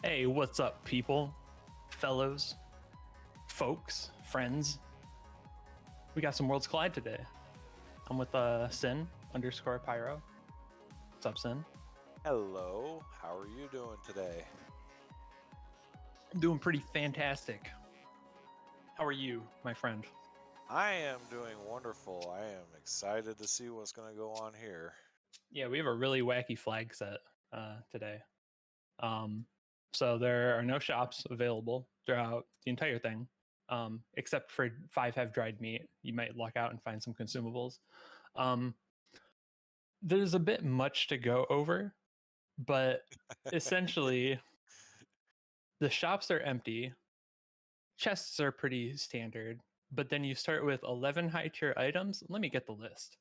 Hey, what's up, people, fellows, folks, friends? We got some Worlds Collide today. I'm with Sin _ Pyro. What's up, Sin? Hello, how are you doing today? I'm doing pretty fantastic. How are you, my friend? I am doing wonderful. I am excited to see what's going to go on here. Yeah, we have a really wacky flag set today. So there are no shops available throughout the entire thing, except for 5 have dried meat. You might luck out and find some consumables. There's a bit much to go over, but essentially the shops are empty. Chests are pretty standard, but then you start with 11 high tier items. Let me get the list.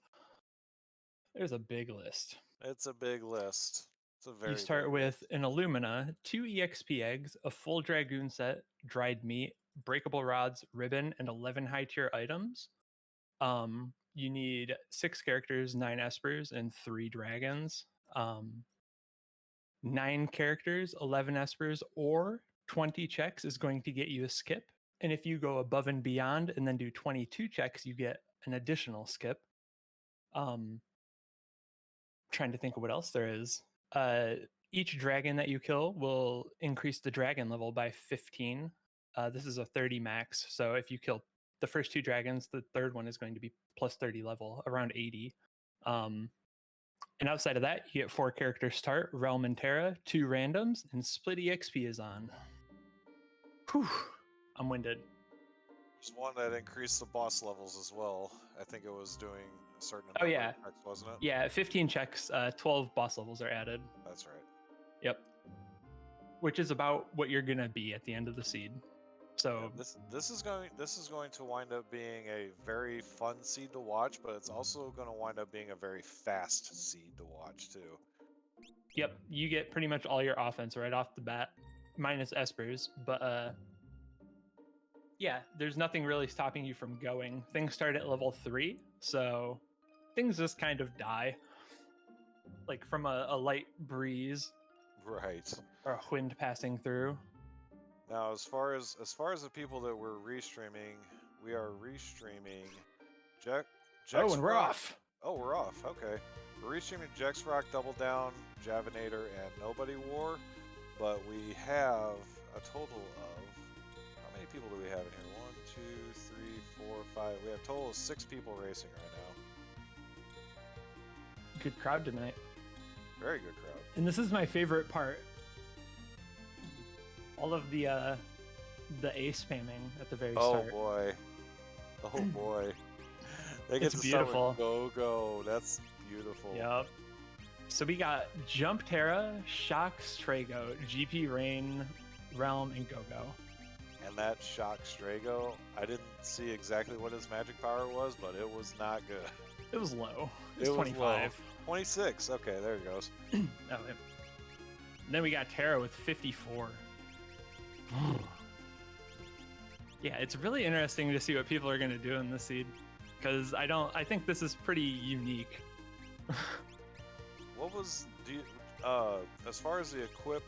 There's a big list. It's a big list. It's a very You start big with list. an Illumina, 2 EXP eggs, a full Dragoon set, dried meat, breakable rods, ribbon, and 11 high tier items. You need 6 characters, 9 espers, and 3 dragons. 9 characters, 11 espers, or 20 checks is going to get you a skip. And if you go above and beyond and then do 22 checks, you get an additional skip. Trying to think of what else there is. Each dragon that you kill will increase the dragon level by 15. This is a 30 max. So if you kill the first 2 dragons, the third one is going to be plus 30 level, around 80. And outside of that, you get 4 character start, Realm and Terra, 2 randoms, and Split EXP is on. Whew, I'm winded. There's one that increased the boss levels as well. I think it was doing a certain amount Oh, yeah. of checks, wasn't it? Yeah, 15 checks, 12 boss levels are added. That's right. Yep. Which is about what you're going to be at the end of the seed. So yeah, this is going to wind up being a very fun seed to watch, but it's also going to wind up being a very fast seed to watch too. Yep, you get pretty much all your offense right off the bat, minus espers, but yeah, there's nothing really stopping you from going. Things start at level 3, so things just kind of die, like from a light breeze, right, or a wind passing through. Now, as far as the people that we're restreaming, we are restreaming Jax Oh, and we're Rock. off. Oh, we're off. Okay, we're restreaming Jax Rock, Double Down, Javinator, and Nobody War. But we have a total of, how many people do we have in here? 1, 2, 3, 4, 5. We have a total of 6 people racing right now. Good crowd tonight. Very good crowd. And this is my favorite part. All of the A spamming at the very start. Oh boy. Oh boy. They get It's to beautiful. Start with go. That's beautiful. Yep. So we got Jump Terra, Shock Strago, GP Rain, Realm, and Go-Go. And that Shock Strago, I didn't see exactly what his magic power was, but it was not good. It was low. It was 25. Low. 26. Okay, there it goes. Oh, yeah. Then we got Terra with 54. Yeah, it's really interesting to see what people are going to do in this seed, because I think this is pretty unique. What was as far as the equip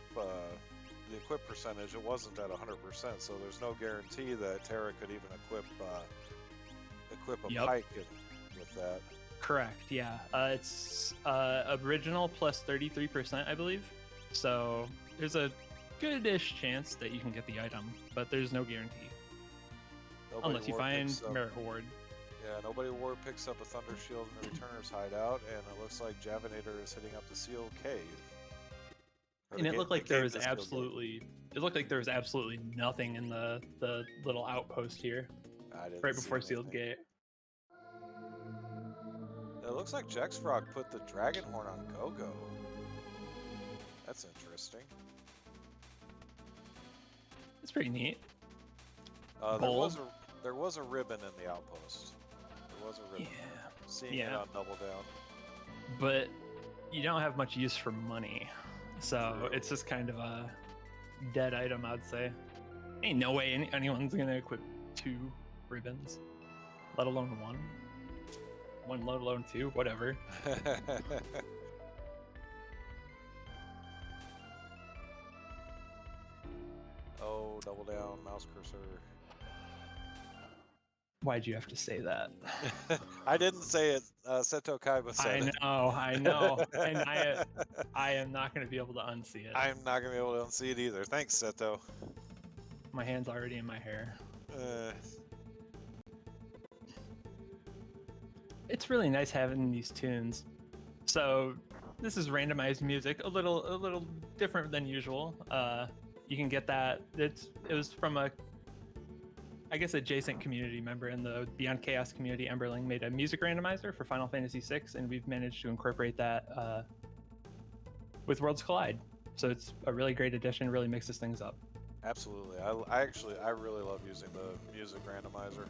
percentage, it wasn't at 100%, so there's no guarantee that Terra could even equip a pike with that. Correct. Yeah, it's original plus 33%, I believe. So there's a good-ish chance that you can get the item, but there's no guarantee. Unless you find Merit Ward. Yeah, Nobody Ward picks up a Thunder Shield in the Returner's hideout, and it looks like Javinator is hitting up the Seal Cave. And it looked like there was absolutely nothing in the little outpost here. Right before Sealed Gate. It looks like Jexfrog put the Dragon Horn on Go-Go. That's interesting. It's pretty neat. There was a ribbon in the outpost. There was a ribbon. Yeah. Seeing it on Double Down. But you don't have much use for money. So it's just kind of a dead item, I'd say. Ain't no way anyone's going to equip 2 ribbons, let alone 1. 1, let alone 2, whatever. no, double down, mouse cursor. Why'd you have to say that? I didn't say it. Seto Kaiba said it. I know, and I am not going to be able to unsee it. I'm not gonna be able to unsee it either. Thanks, Seto. My hand's already in my hair. It's really nice having these tunes. So this is randomized music, a little different than usual. You can get that. It was from a, I guess, adjacent community member in the Beyond Chaos community. Emberling made a music randomizer for Final Fantasy VI, and we've managed to incorporate that with Worlds Collide. So it's a really great addition. Really mixes things up. Absolutely. I really love using the music randomizer.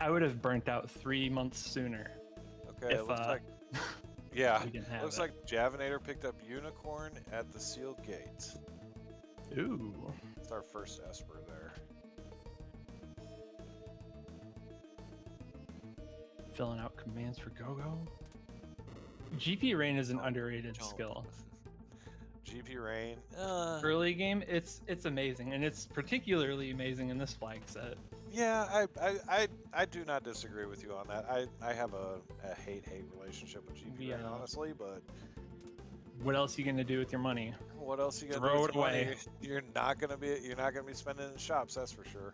I would have burnt out 3 months sooner. Okay, if, it looks like. Yeah, we didn't have looks it. like Javinator picked up Unicorn at the sealed gate. Ooh. It's our first Esper there. Filling out commands for Go-Go. GP Rain is an underrated skill. GP Rain. Early game, it's amazing, and it's particularly amazing in this flag set. Yeah, I do not disagree with you on that. I have a hate-hate relationship with GP Rain, honestly, but what else are you gonna do with your money? What else you gonna Throw do with it your away. money? You're not gonna be spending it in shops, that's for sure.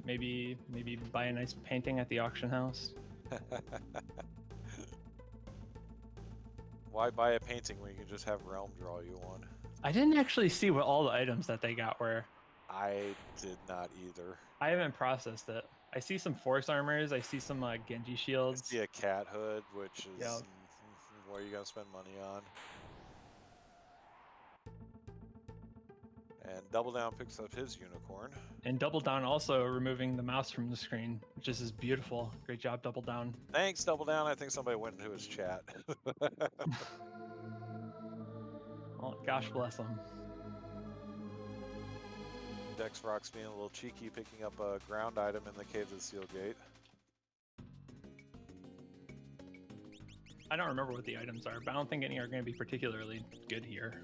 Maybe buy a nice painting at the auction house. Why buy a painting when you can just have Realm draw you one? I didn't actually see what all the items that they got were. I did not either. I haven't processed it. I see some force armors. I see some Genji shields. I see a cat hood, which is what are you gonna spend money on? And Double Down picks up his Unicorn. And Double Down also removing the mouse from the screen, which is beautiful. Great job, Double Down. Thanks, Double Down. I think somebody went into his chat. Well, gosh bless him. Dex Rock's being a little cheeky, picking up a ground item in the Cave of the Seal Gate. I don't remember what the items are, but I don't think any are going to be particularly good here.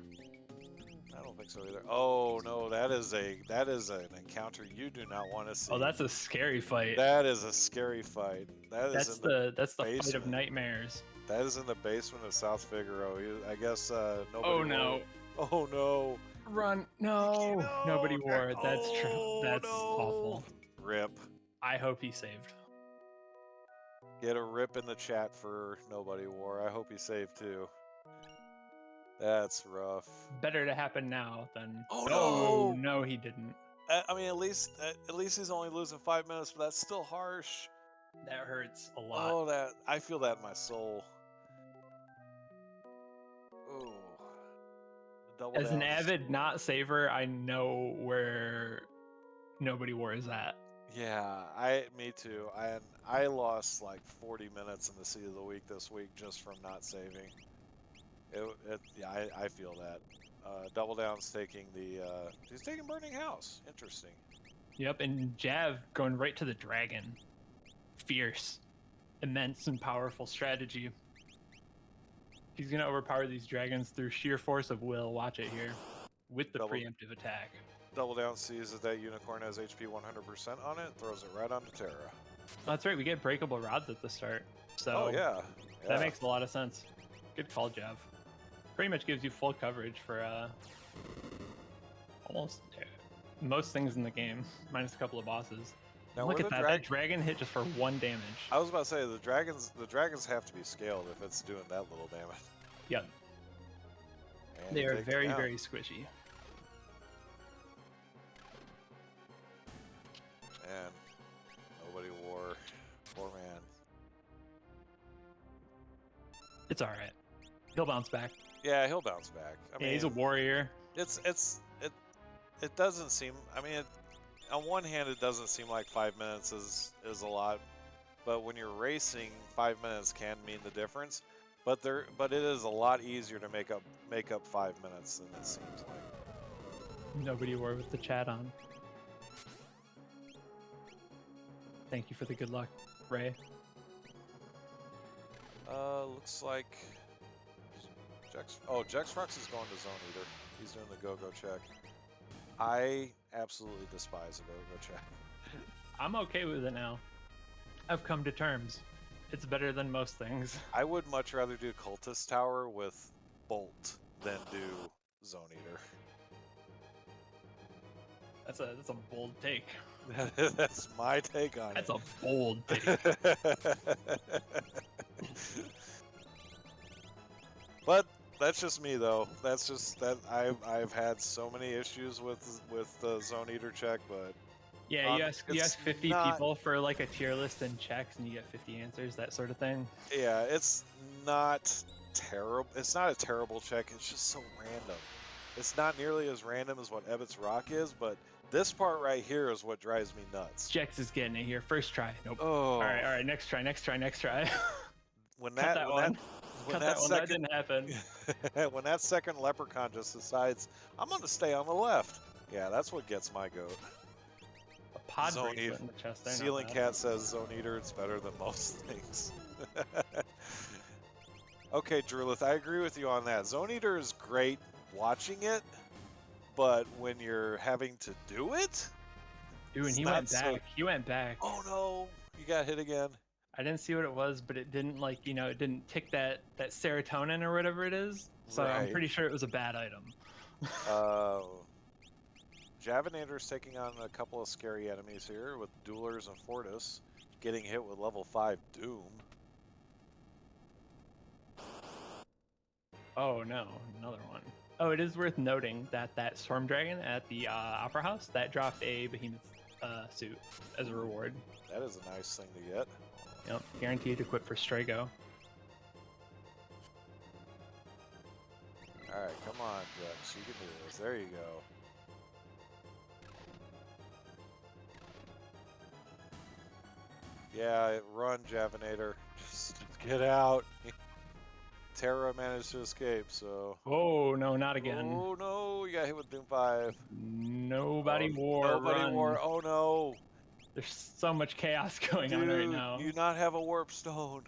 I don't think so either. Oh no, that is an encounter you do not want to see. Oh, that's a scary fight. That is a scary fight. That's the fight of nightmares. That is in the basement of South Figaro. I guess nobody. Oh no. Oh no. Run. No. Nobody wore it. That's true. That's awful. Rip. I hope he saved. Get a rip in the chat for Nobody War. I hope he saved too. That's rough. Better to happen now than. Oh no! No, he didn't. I mean, at least he's only losing 5 minutes, but that's still harsh. That hurts a lot. Oh, I feel that in my soul. Oh. As an avid not saver, I know where Nobody War is at. Yeah, me too. I lost like 40 minutes in the Seed of the Week this week just from not saving. Yeah, I feel that. Double Down's taking he's taking Burning House. Interesting. Yep, and Jav going right to the dragon. Fierce, immense, and powerful strategy. He's gonna overpower these dragons through sheer force of will. Watch it here, with the preemptive attack. Double Down sees that Unicorn has HP 100% on it, throws it right onto Terra. That's right, we get breakable rods at the start. So yeah. That makes a lot of sense. Good call, Jav. Pretty much gives you full coverage for almost most things in the game, minus a couple of bosses. Now, look at that. That dragon hit just for 1 damage. I was about to say the dragons have to be scaled if it's doing that little damage. Yep. And they are very, very squishy. And Nobody War. Poor man. It's alright. He'll bounce back. Yeah, he'll bounce back. I mean, he's a warrior. It doesn't seem. I mean, on one hand, it doesn't seem like 5 minutes is a lot, but when you're racing, 5 minutes can mean the difference. But it is a lot easier to make up 5 minutes than it seems like. Nobody War with the chat on. Thank you for the good luck, Ray. Looks like Jexfrox is going to Zone Eater. He's doing the go-go check. I absolutely despise a go-go check. I'm okay with it now. I've come to terms. It's better than most things. I would much rather do Cultist Tower with Bolt than do Zone Eater. That's a bold take. That's my take on That's it. a bold take. But that's just me, though. That's just that I've had so many issues with the Zone Eater check, but Yeah, you ask 50 not, people for like a tier list and checks, and you get 50 answers, that sort of thing. Yeah, it's not terrible. It's not a terrible check. It's just so random. It's not nearly as random as what Ebbets Rock is, but this part right here is what drives me nuts. Jex is getting it here. First try. Nope. Oh. All right. Next try. When Cut that one. That second, didn't happen. when that second leprechaun just decides, I'm going to stay on the left. Yeah, that's what gets my goat. A pod Zone bracelet in the chest there. Ceiling Cat says Zone Eater, it's better than most things. Okay, Drulith, I agree with you on that. Zone Eater is great watching it, but when you're having to do it... Ooh, and he went back. He went back. Oh no, you got hit again. I didn't see what it was, but it didn't it didn't tick that serotonin or whatever it is. So Right. I'm pretty sure it was a bad item. Javinator's taking on a couple of scary enemies here with Duelers and Fortis, getting hit with level 5 Doom. Oh no, another one. Oh, it is worth noting that Storm Dragon at the Opera House, that dropped a Behemoth suit as a reward. That is a nice thing to get. Yep, guaranteed equip for Strago. Alright, come on, Jex. You can do this. There you go. Yeah, run, Javinator. Just get out. Terra managed to escape, so... Oh, no, not again. Oh, no, you got hit with Doom 5. Nobody wore. Nobody wore. Oh, no. There's so much chaos going on right now. Do you not have a warp stone?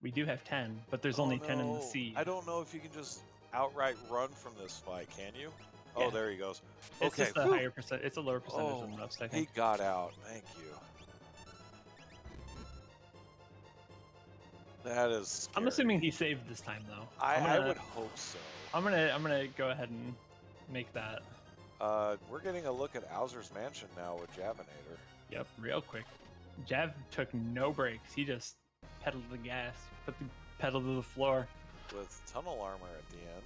We do have 10, but there's only 10 in the sea. I don't know if you can just outright run from this fight, can you? Yeah. Oh, there he goes. It's okay. just a higher percent. It's a lower percentage than most, I think. He got out. Thank you. That is scary. I'm assuming he saved this time, though. I would hope so. I'm gonna go ahead and make that. We're getting a look at Owser's Mansion now with Javinator. Yep, real quick. Jav took no breaks. He just pedaled the gas, put the pedal to the floor. With tunnel armor at the end.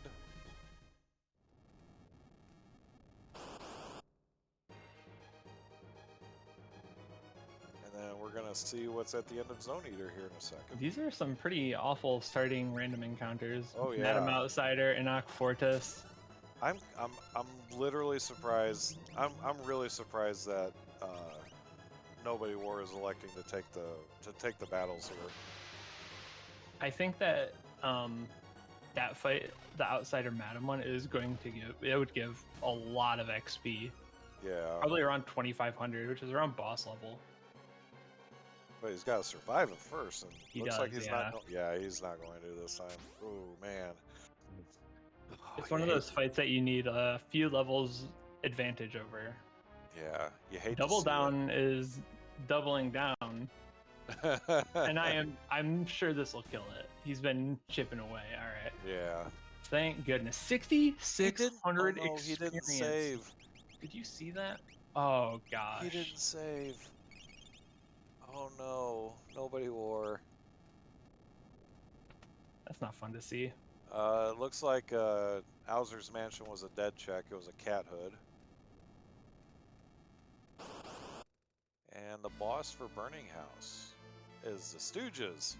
And then we're gonna see what's at the end of Zone Eater here in a second. These are some pretty awful starting random encounters. Oh yeah. Madam Outsider, Enoch Fortis. I'm literally surprised. I'm really surprised that Nobody War is electing to take the battles here. I think that that fight, the Outsider Madam one, is going to would give a lot of XP. Yeah. Probably around 2,500, which is around boss level. But he's got to survive it first, and He looks does, like he's yeah. not. Yeah, he's not going to this time. Oh man. It's one of those fights that you need a few levels advantage over. Yeah, you hate Double to see down is doubling down, it. and I'm sure this will kill it. He's been chipping away. All right. Yeah. Thank goodness. 6,600 Oh, no, experience. he didn't save. Did you see that? Oh gosh. He didn't save. Oh no, Nobody War. That's not fun to see. It looks like Owser's Mansion was a dead check. It was a cat hood. And the boss for Burning House is the Stooges.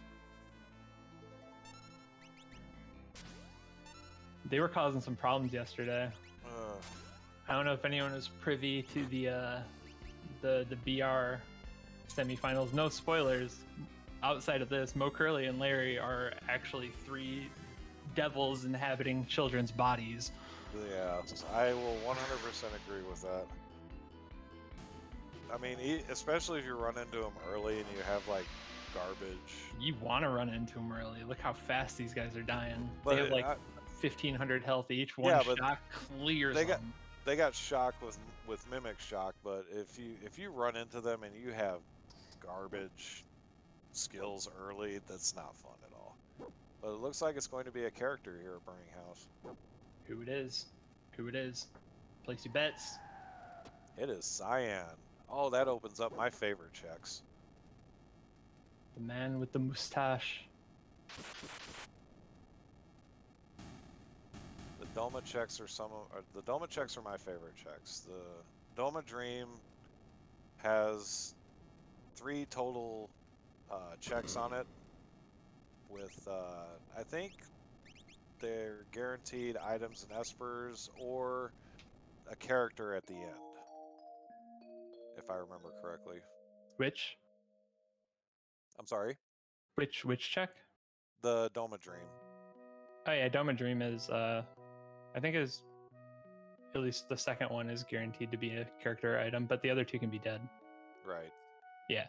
They were causing some problems yesterday. I don't know if anyone was privy to the BR semifinals. No spoilers. Outside of this, Mo Curley and Larry are actually 3 devils inhabiting children's bodies. Yeah, I will 100% agree with that. I mean, especially if you run into them early and you have like garbage. You want to run into them early. Look how fast these guys are dying. But they have like 1,500 health each. One Yeah, but shot clears them. they got shock with mimic shock, but if you run into them and you have garbage skills early, that's not fun at all. But it looks like it's going to be a character here at Burning House. Who it is? Who it is? Place your bets. It is Cyan. Oh, that opens up my favorite checks. The man with the mustache. The Doma checks are the Doma checks are my favorite checks. The Doma Dream has 3 total checks on it. With I think they're guaranteed items and espers or a character at the end, if I remember correctly. Which? I'm sorry. Which check? The Doma Dream. Oh yeah, Doma Dream is I think is at least the second one is guaranteed to be a character item, but the other 2 can be dead. Right. Yeah.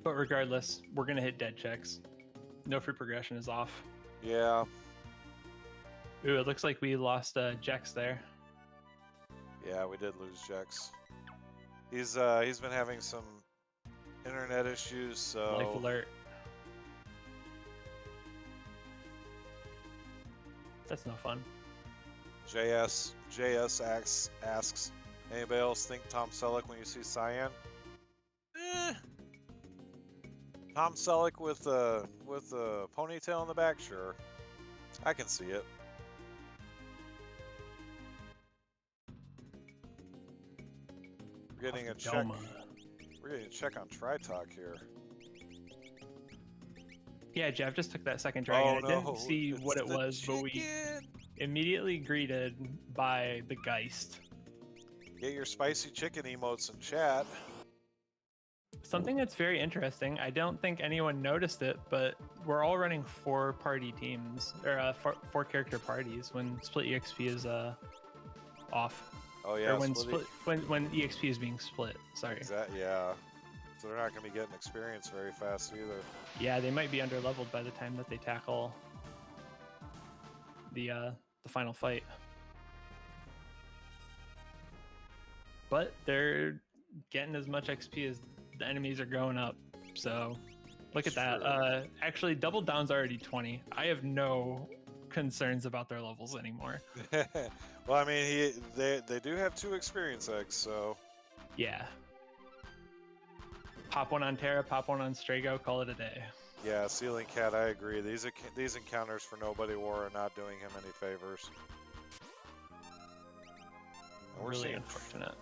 But regardless, we're gonna hit dead checks. No free progression is off. Yeah. Ooh, it looks like we lost Jex there. Yeah, we did lose Jex. He's been having some internet issues, so Life alert. That's no fun. JS asks, anybody else think Tom Selleck when you see Cyan? Tom Selleck with a ponytail in the back, sure. I can see it. We're getting a check. Doma. We're getting a check on Tritalk here. Yeah, Jeff just took that second dragon. Oh, I didn't no, see it's what it the was, but we chicken. immediately greeted by the Geist. Get your spicy chicken emotes in chat. Something that's very interesting, I don't think anyone noticed it, but we're all running 4 party teams, or 4 character parties when Split EXP is off. Oh yeah, Or when EXP is being split, sorry. Yeah. So they're not going to be getting experience very fast either. Yeah, they might be under leveled by the time that they tackle the final fight. But they're getting as much XP as the enemies are going up. So look at that. Actually, Double Down's already 20. I have no concerns about their levels anymore. Well, I mean, they do have 2 experience eggs, so Yeah. Pop one on Terra, pop one on Strago, call it a day. yeah, Ceiling Cat, I agree. These encounters for Nobody War are not doing him any favors. And we're Really seeing unfortunate.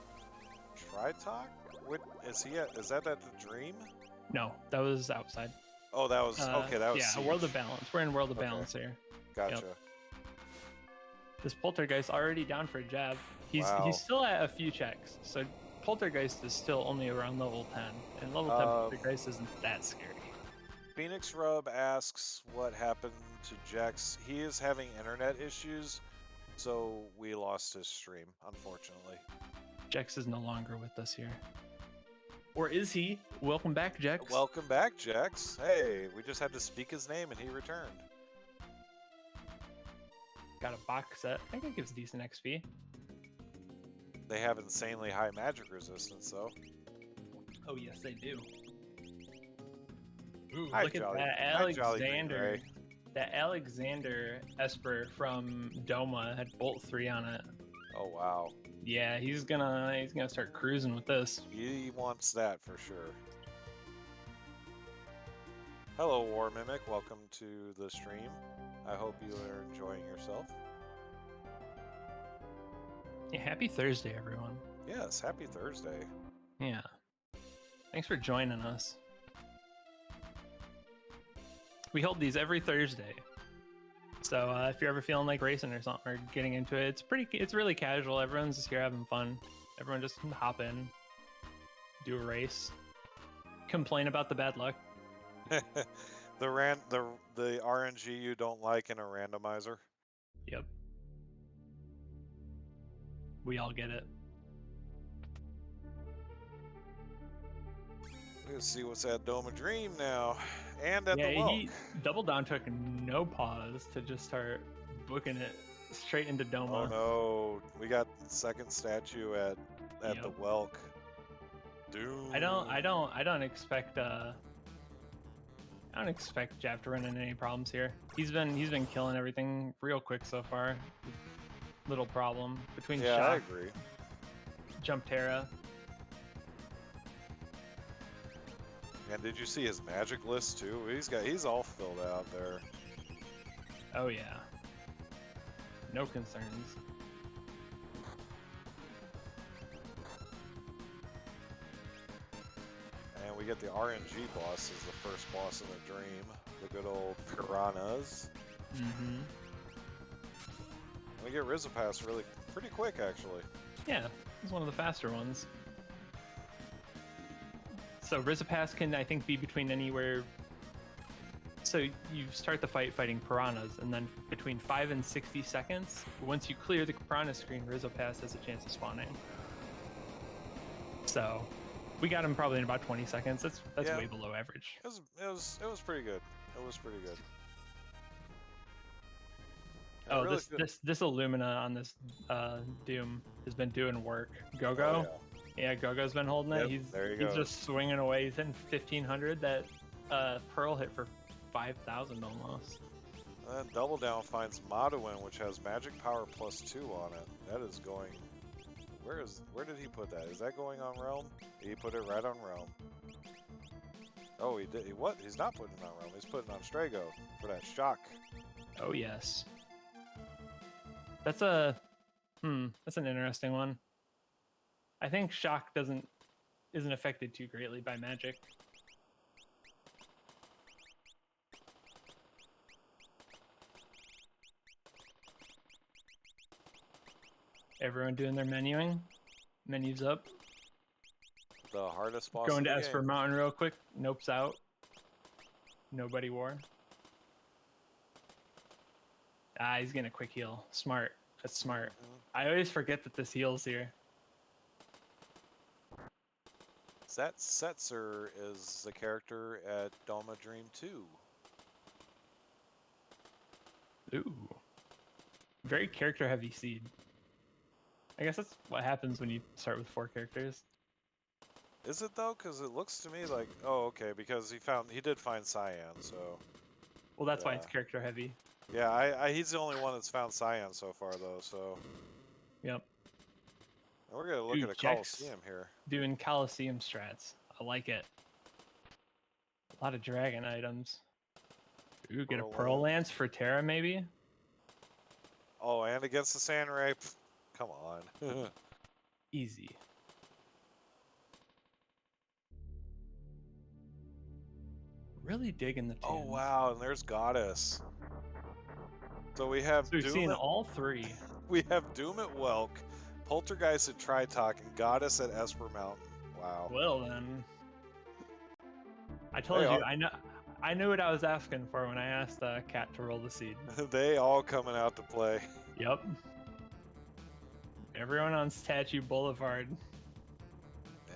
Tritalk? What is he at? Is that at the Dream? No, that was outside. Oh, that was okay. That was yeah, Siege. World of Balance. We're in World of Okay. Balance here. Gotcha. Yep. This Poltergeist already down for a jab. He's Wow. still at a few checks, so Poltergeist is still only around level 10, and level 10 Poltergeist isn't that scary. Phoenix Rub asks what happened to Jex. He is having internet issues, so we lost his stream, unfortunately. Jex is no longer with us here. Or is he? Welcome back, Jex. Welcome back, Jex. Hey, we just had to speak his name and he returned. Got a box set. I think it gives decent XP. They have insanely high magic resistance, though. Oh, yes, they do. Ooh, Hi, look at Jolly- that hi, Jolly Green Alexander. Ray. That Alexander Esper from Doma had Bolt 3 on it. Oh wow. Yeah, he's gonna start cruising with this. He wants that for sure. Hello, War Mimic. Welcome to the stream. I hope you are enjoying yourself. Yeah, happy Thursday, everyone. Yes, happy Thursday. Yeah. Thanks for joining us. We hold these every Thursday. So if you're ever feeling like racing or something or getting into it, it's really casual. Everyone's just here having fun. Everyone just hop in, do a race, complain about the bad luck. the RNG you don't like in a randomizer. Yep. We all get it. Let's see what's at Doma Dream now, and at Yeah, the Welk. he Double Down took no pause to just start booking it straight into Doma. Oh no, we got second statue at the Yep. Welk. Doom. I don't expect Jav to run into any problems here. He's been killing everything real quick so far. Little problem between Yeah, Shock, I agree. Jump Terra. And did you see his magic list too? He's all filled out there. Oh yeah. No concerns. And we get the RNG boss as the first boss in the dream. The good old piranhas. Mm-hmm. And we get Rizopass pretty quick actually. Yeah, it's one of the faster ones. So Rizopass can, I think, be between anywhere. So you start the fight fighting piranhas, and then between 5 and 60 seconds, once you clear the piranha screen, Rizopass has a chance of spawning. So we got him probably in about 20 seconds. That's Yeah. way below average. It was pretty good. It was pretty good. Oh, this Illumina on this Doom has been doing work. Go-Go? Oh, yeah, Go-Go's been holding it. Yep, there you He's go. just swinging away. He's hitting 1,500. That Pearl hit for 5,000 almost. And then Double Down finds Maduin, which has magic power +2 on it. That is going. Where did he put that? Is that going on Realm? He put it right on Realm. Oh, he did. What? He's not putting it on Realm. He's putting it on Strago for that shock. Oh yes. That's an interesting one. I think shock isn't affected too greatly by magic. Everyone doing their menuing. Menus up. The hardest boss. Going in to the Esper game. Mountain real quick. Nope's out. Nobody war. Ah, he's getting a quick heal. Smart. That's smart. I always forget that this heals here. That Setzer is the character at Doma Dream 2. Ooh. Very character heavy seed. I guess that's what happens when you start with 4 characters. Is it though? Because it looks to me like, oh, okay, because he did find Cyan, so. Well, that's why it's character heavy. Yeah, he's the only one that's found Cyan so far though, so. Yep. And we're gonna look at a Coliseum here. Doing Coliseum strats. I like it. A lot of dragon items. Ooh, get a Pearl Lance for Terra maybe? Oh, and against the Sand Ray? Pfft, come on. Easy. Really digging the tins. Oh wow, and there's Goddess. So we have So we've seen all 3. We have Doom at Welk, Poltergeist at Tritok, and Goddess at Esper Mountain. Wow. Well then. I told you, I knew what I was asking for when I asked Cat to roll the seed. They all coming out to play. Yep. Everyone on Statue Boulevard.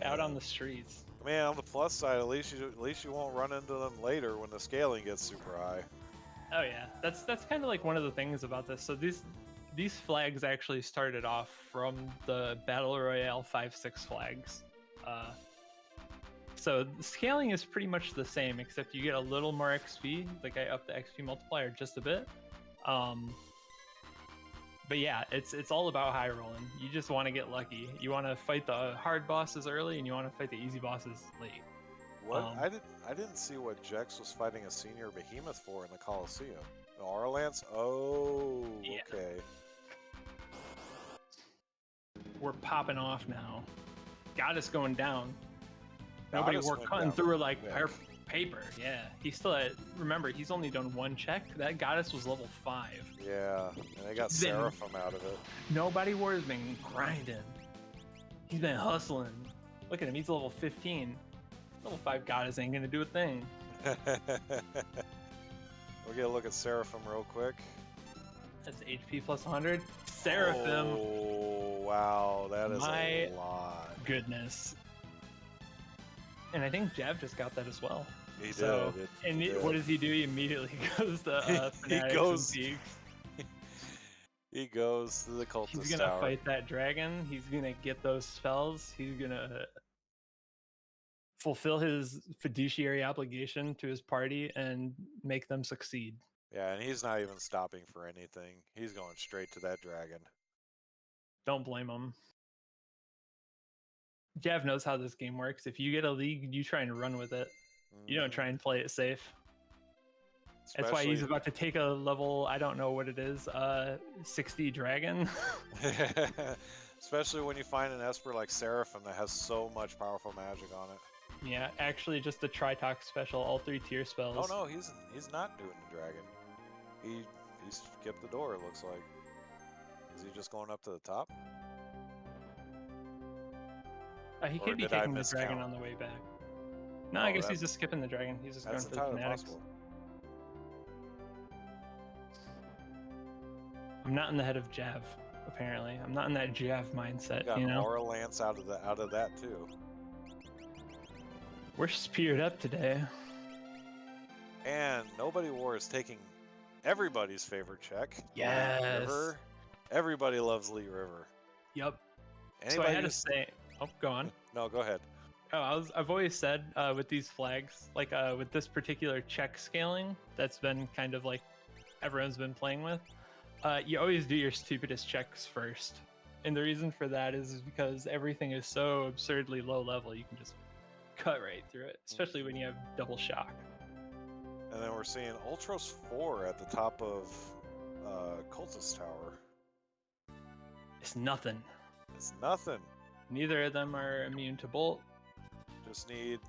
Out on the streets. Man, on the plus side, at least you won't run into them later when the scaling gets super high. Oh yeah, that's kind of like one of the things about this. So these flags actually started off from the Battle Royale 5-6 flags. So the scaling is pretty much the same, except you get a little more XP. Like I upped the XP multiplier just a bit. But yeah, it's all about high rolling. You just want to get lucky. You want to fight the hard bosses early, and you want to fight the easy bosses late. What? I didn't see what Jex was fighting a senior behemoth for in the Coliseum. The Auralance? Oh, Yeah. okay. We're popping off now. Goddess going down. Nobody Goddess were went cutting down through her like quick. paper. Yeah, he's still at. Remember, he's only done 1 check. That Goddess was level 5. Yeah, and they got Then- Seraphim out of it. Nobody war has been grinding. He's been hustling. Look at him. He's level 15. Level 5 Goddess ain't gonna do a thing. We'll get a look at Seraphim real quick. That's HP plus 100. Seraphim. Oh, wow, that is My a lot. goodness. And I think Jav just got that as well. He So, did. and what does he do? He immediately goes to He Fanatics goes. and Peaks. He goes to the He's cultist gonna tower. fight that dragon. He's gonna get those spells. He's gonna fulfill his fiduciary obligation to his party and make them succeed. Yeah, and he's not even stopping for anything. He's going straight to that dragon. Don't blame him. Jav knows how this game works. If you get a league, you try and run with it. You don't try and play it safe. That's why he's about to take a level, I don't know what it is, 60 dragon. Especially when you find an Esper like Seraphim that has so much powerful magic on it. Yeah, actually just a Tritox special, all 3 tier spells. Oh no, he's not doing the dragon. He skipped the door, it looks like. Is he just going up to the top? He could be taking the dragon on the way back. No, I guess he's just skipping the dragon. He's just going for the Fanatics. Possible. I'm not in the head of Jav, apparently. I'm not in that Jav mindset, got you know? Aura Lance out of that too. We're speared up today. And Nobody War is taking everybody's favorite check. Yes. Lee River. Everybody loves Lee River. Yep. Anybody so I had to say, oh, go on. No, go ahead. Oh, I've always said with these flags, like with this particular check scaling, that's been kind of like everyone's been playing with. You always do your stupidest checks first. And the reason for that is because everything is so absurdly low level, you can just cut right through it, especially when you have double shock. And then we're seeing Ultros 4 at the top of Cultist Tower. It's nothing. It's nothing. Neither of them are immune to Bolt. Just need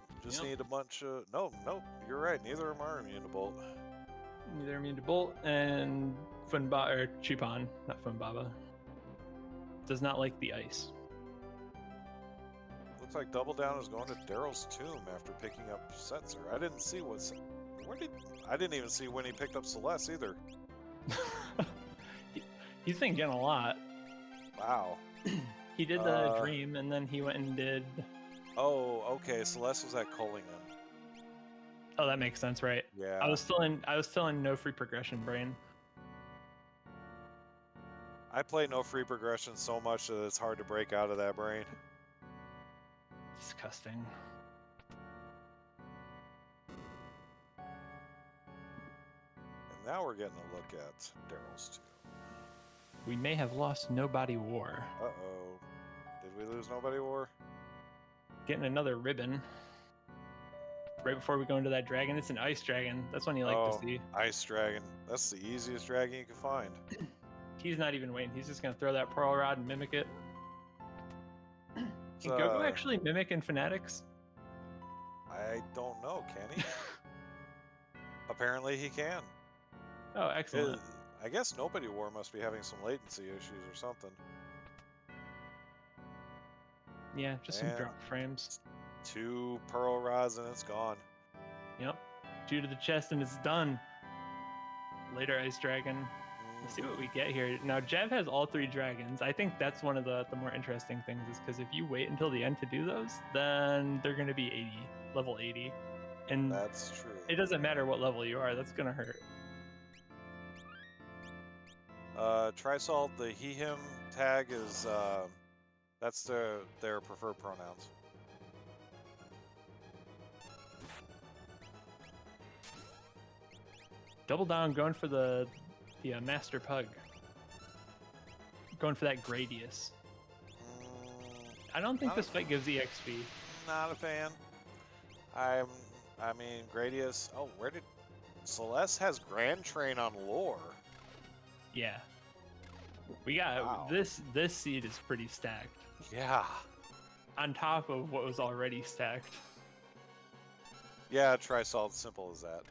a bunch of... No, you're right. Neither of them are immune to Bolt. Neither immune to Bolt, and Chupan, not Funbaba, does not like the ice. Looks like Double Down is going to Daryl's tomb after picking up Setzer. I didn't see I didn't even see when he picked up Celeste either. He's been getting a lot. Wow. He did the dream, and then he went and did... Oh, okay. Celeste was at Coliseum. Oh, that makes sense, right? Yeah. I was still in no free progression brain. I play no free progression so much that it's hard to break out of that brain. Disgusting. And now we're getting a look at Daryl's tomb. We may have lost Nobody War. Uh-oh. Did we lose Nobody War? Getting another ribbon. Right before we go into that dragon. It's an ice dragon. That's one you like to see. Ice dragon. That's the easiest dragon you can find. He's not even waiting. He's just going to throw that Pearl Rod and mimic it. Can Gogo actually mimic in Fanatics? I don't know. Can he? Apparently he can. Oh, excellent. I guess Nobody War must be having some latency issues or something. Yeah, just some drop frames. 2 Pearl Rods and it's gone. Yep. 2 to the chest and it's done. Later, Ice Dragon. Let's see what we get here. Now, Jav has all 3 dragons. I think that's one of the more interesting things is because if you wait until the end to do those, then they're going to be 80, level 80. And that's true. It doesn't matter what level you are. That's going to hurt. Trisalt, the he, him tag is, that's their preferred pronouns. Double Down going for the Master Pug. Going for that Gradius. I don't think this fight gives EXP. Not a fan. I mean, Gradius... Oh, where did... Celeste has Grand Train on lore. Yeah. We got... This seed is pretty stacked. Yeah. On top of what was already stacked. Yeah, Trisalt, simple as that.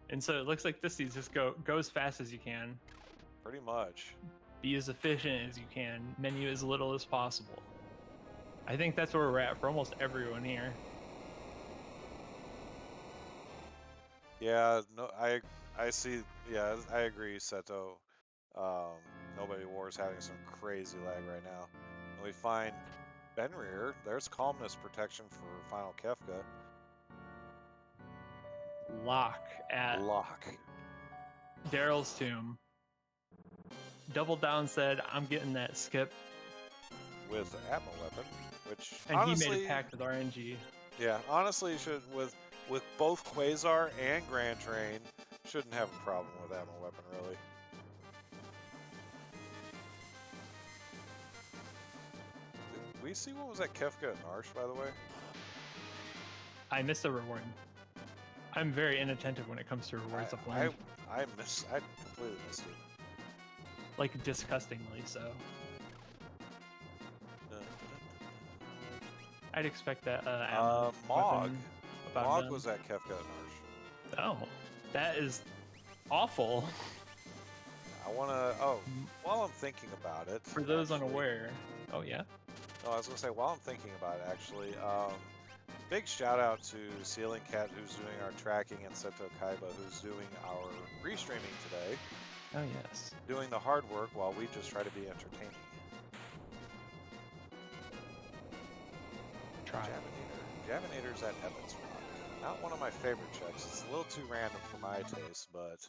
And so it looks like this seed just go as fast as you can. Pretty much. Be as efficient as you can. Menu as little as possible. I think that's where we're at for almost everyone here. Yeah, no, I see. Yeah, I agree, Seto. Nobody War is having some crazy lag right now. And we find Benrir. There's calmness protection for final Kefka. Lock at Lock. Daryl's tomb. Double Down said, I'm getting that skip. With Atma weapon, which And honestly, he made a pact with RNG. yeah, honestly, you should with both Quasar and Grand Train, shouldn't have a problem with Atma weapon really. Did we see what was that Kefka and Narsh, by the way? I missed a reward. I'm very inattentive when it comes to rewards of land. I completely missed it. Like, disgustingly so. I'd expect that. Mog. Mog done. was at Kefka and Narsh. Oh, that is awful. I want to. Oh, while I'm thinking about it. For those unaware. Oh, yeah? Oh, I was going to say, while I'm thinking about it, actually, big shout out to Ceiling Cat, who's doing our tracking, and Seto Kaiba, who's doing our restreaming today. Oh, yes. Doing the hard work while we just try to be entertaining. Try. Javinator's at Evans Rock. Not one of my favorite checks. It's a little too random for my taste, but...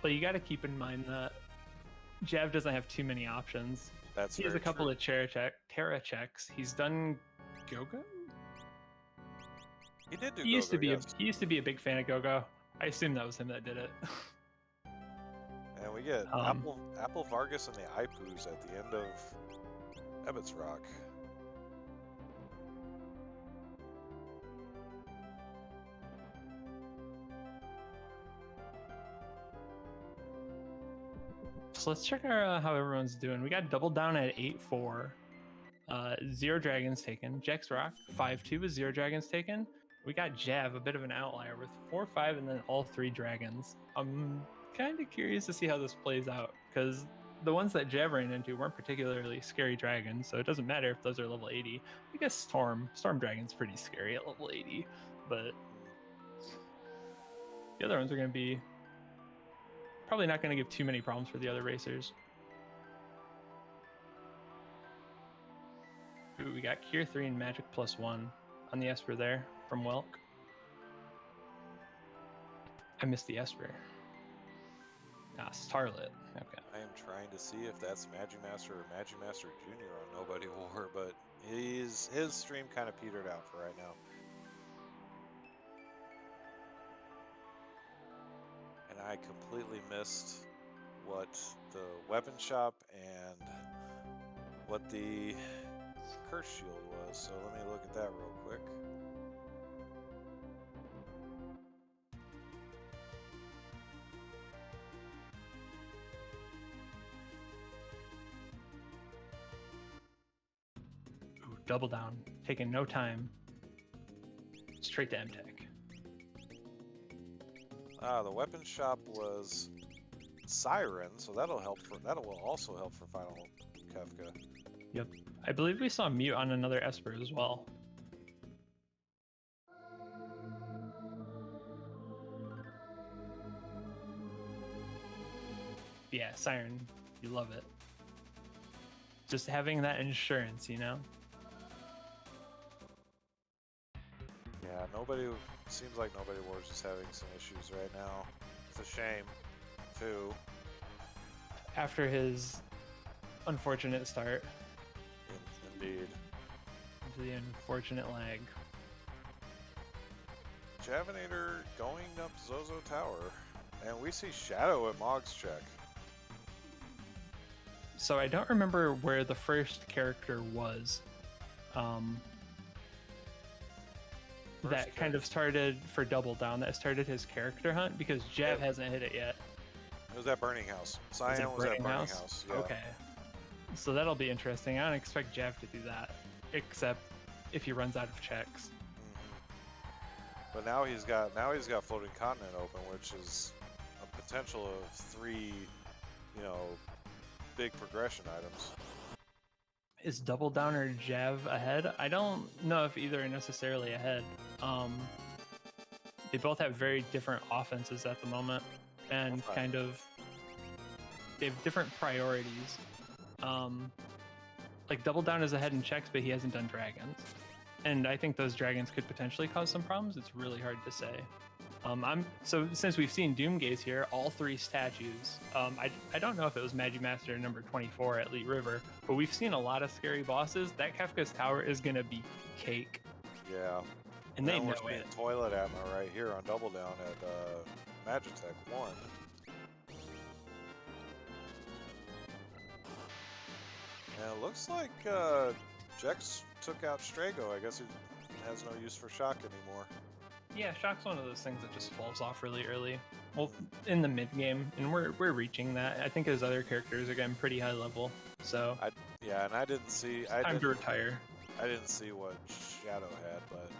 Well, you got to keep in mind that Jav doesn't have too many options. That's he has a couple of Terra checks. He's done Gogo? He did do he used Gogo, He used to be a big fan of Gogo. I assume that was him that did it. And we get Apple Vargas and the Ipoos at the end of Ebbets Rock. So let's check our how everyone's doing. We got Double Down at 8-4. 0 dragons taken. Jax Rock 5-2 with 0 dragons taken. We got Jav, a bit of an outlier, with 4-5 and then all 3 dragons. I'm kind of curious to see how this plays out, because the ones that Jav ran into weren't particularly scary dragons, so it doesn't matter if those are level 80. I guess Storm Dragon's pretty scary at level 80, but the other ones are going to be probably not going to give too many problems for the other racers. Ooh, we got Cure 3 and Magic +1 on the Esper there from Welk. I missed the Esper. Ah, Starlit. Okay. I am trying to see if that's Magimaster or Magimaster Jr. on Nobody War, but his stream kind of petered out for right now. And I completely missed what the weapon shop and what the curse shield was, so let me look at that real quick. Ooh, Double Down, taking no time. Straight to MTech. The weapon shop was Siren, so that will also help for final Kefka. Yep. I believe we saw Mute on another Esper as well. Yeah, Siren. You love it. Just having that insurance, you know? Yeah, seems like Nobody War is just having some issues right now. It's a shame, too. After his unfortunate start. Indeed. The unfortunate lag. Javinator going up Zozo Tower. And we see Shadow at Mog's check. So I don't remember where the first character was. That kind of started for Double Down. That started his character hunt, because Jav hasn't hit it yet. It was at Burning House. Cyan was at Burning House. Yeah. Okay. So that'll be interesting. I don't expect Jav to do that, except if he runs out of checks. But now he's got Floating Continent open, which is a potential of 3, big progression items. Is Double Down or Jav ahead? I don't know if either are necessarily ahead. They both have very different offenses at the moment, and they have different priorities. like Double Down is ahead in checks, but he hasn't done dragons, and I think those dragons could potentially cause some problems. It's really hard to say. So since we've seen Doomgaze here, all 3 statues. I don't know if it was Magimaster number 24 at Leet River, but we've seen a lot of scary bosses. That Kefka's tower is gonna be cake. Yeah. And they know we're seeing it. Toilet Atma right here on Double Down at Magitech 1. And it looks like Jex took out Strago. I guess he has no use for Shock anymore. Yeah, Shock's one of those things that just falls off really early. Well, in the mid game, and we're reaching that. I think his other characters are getting pretty high level. So and I didn't see. Time to retire. I didn't see what Shadow had, but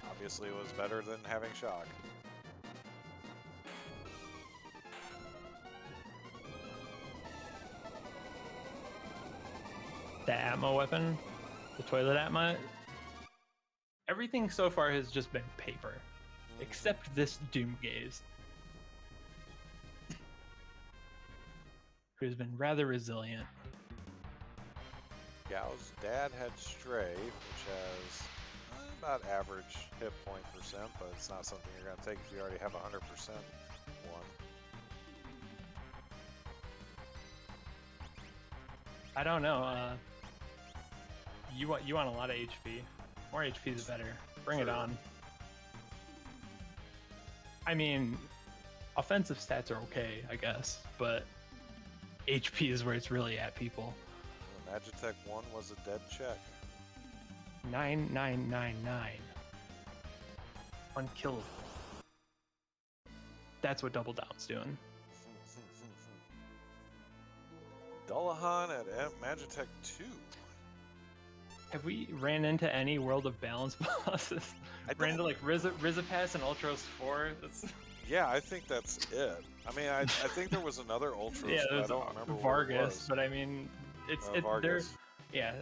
obviously it was better than having Shock. The Atma weapon, the Toilet Atma. Everything so far has just been paper, except this Doomgaze, who's been rather resilient. Gao's dad had Stray, which has about average hit point %, but it's not something you're going to take if you already have 100% one. I don't know. You want a lot of HP. More HP is better. Bring it on. I mean, offensive stats are okay, I guess, but HP is where it's really at, people. Magitech 1 was a dead check. 9999. Unkillable. That's what Double Down's doing. Dullahan at Magitech 2. Have we ran into any World of Balance bosses? Ran into like Rizapass and Ultros 4? Yeah, I think that's it. I mean, I think there was another Ultros, yeah, but I don't remember Vargas, what it was. but I mean, it's Vargas. Yeah.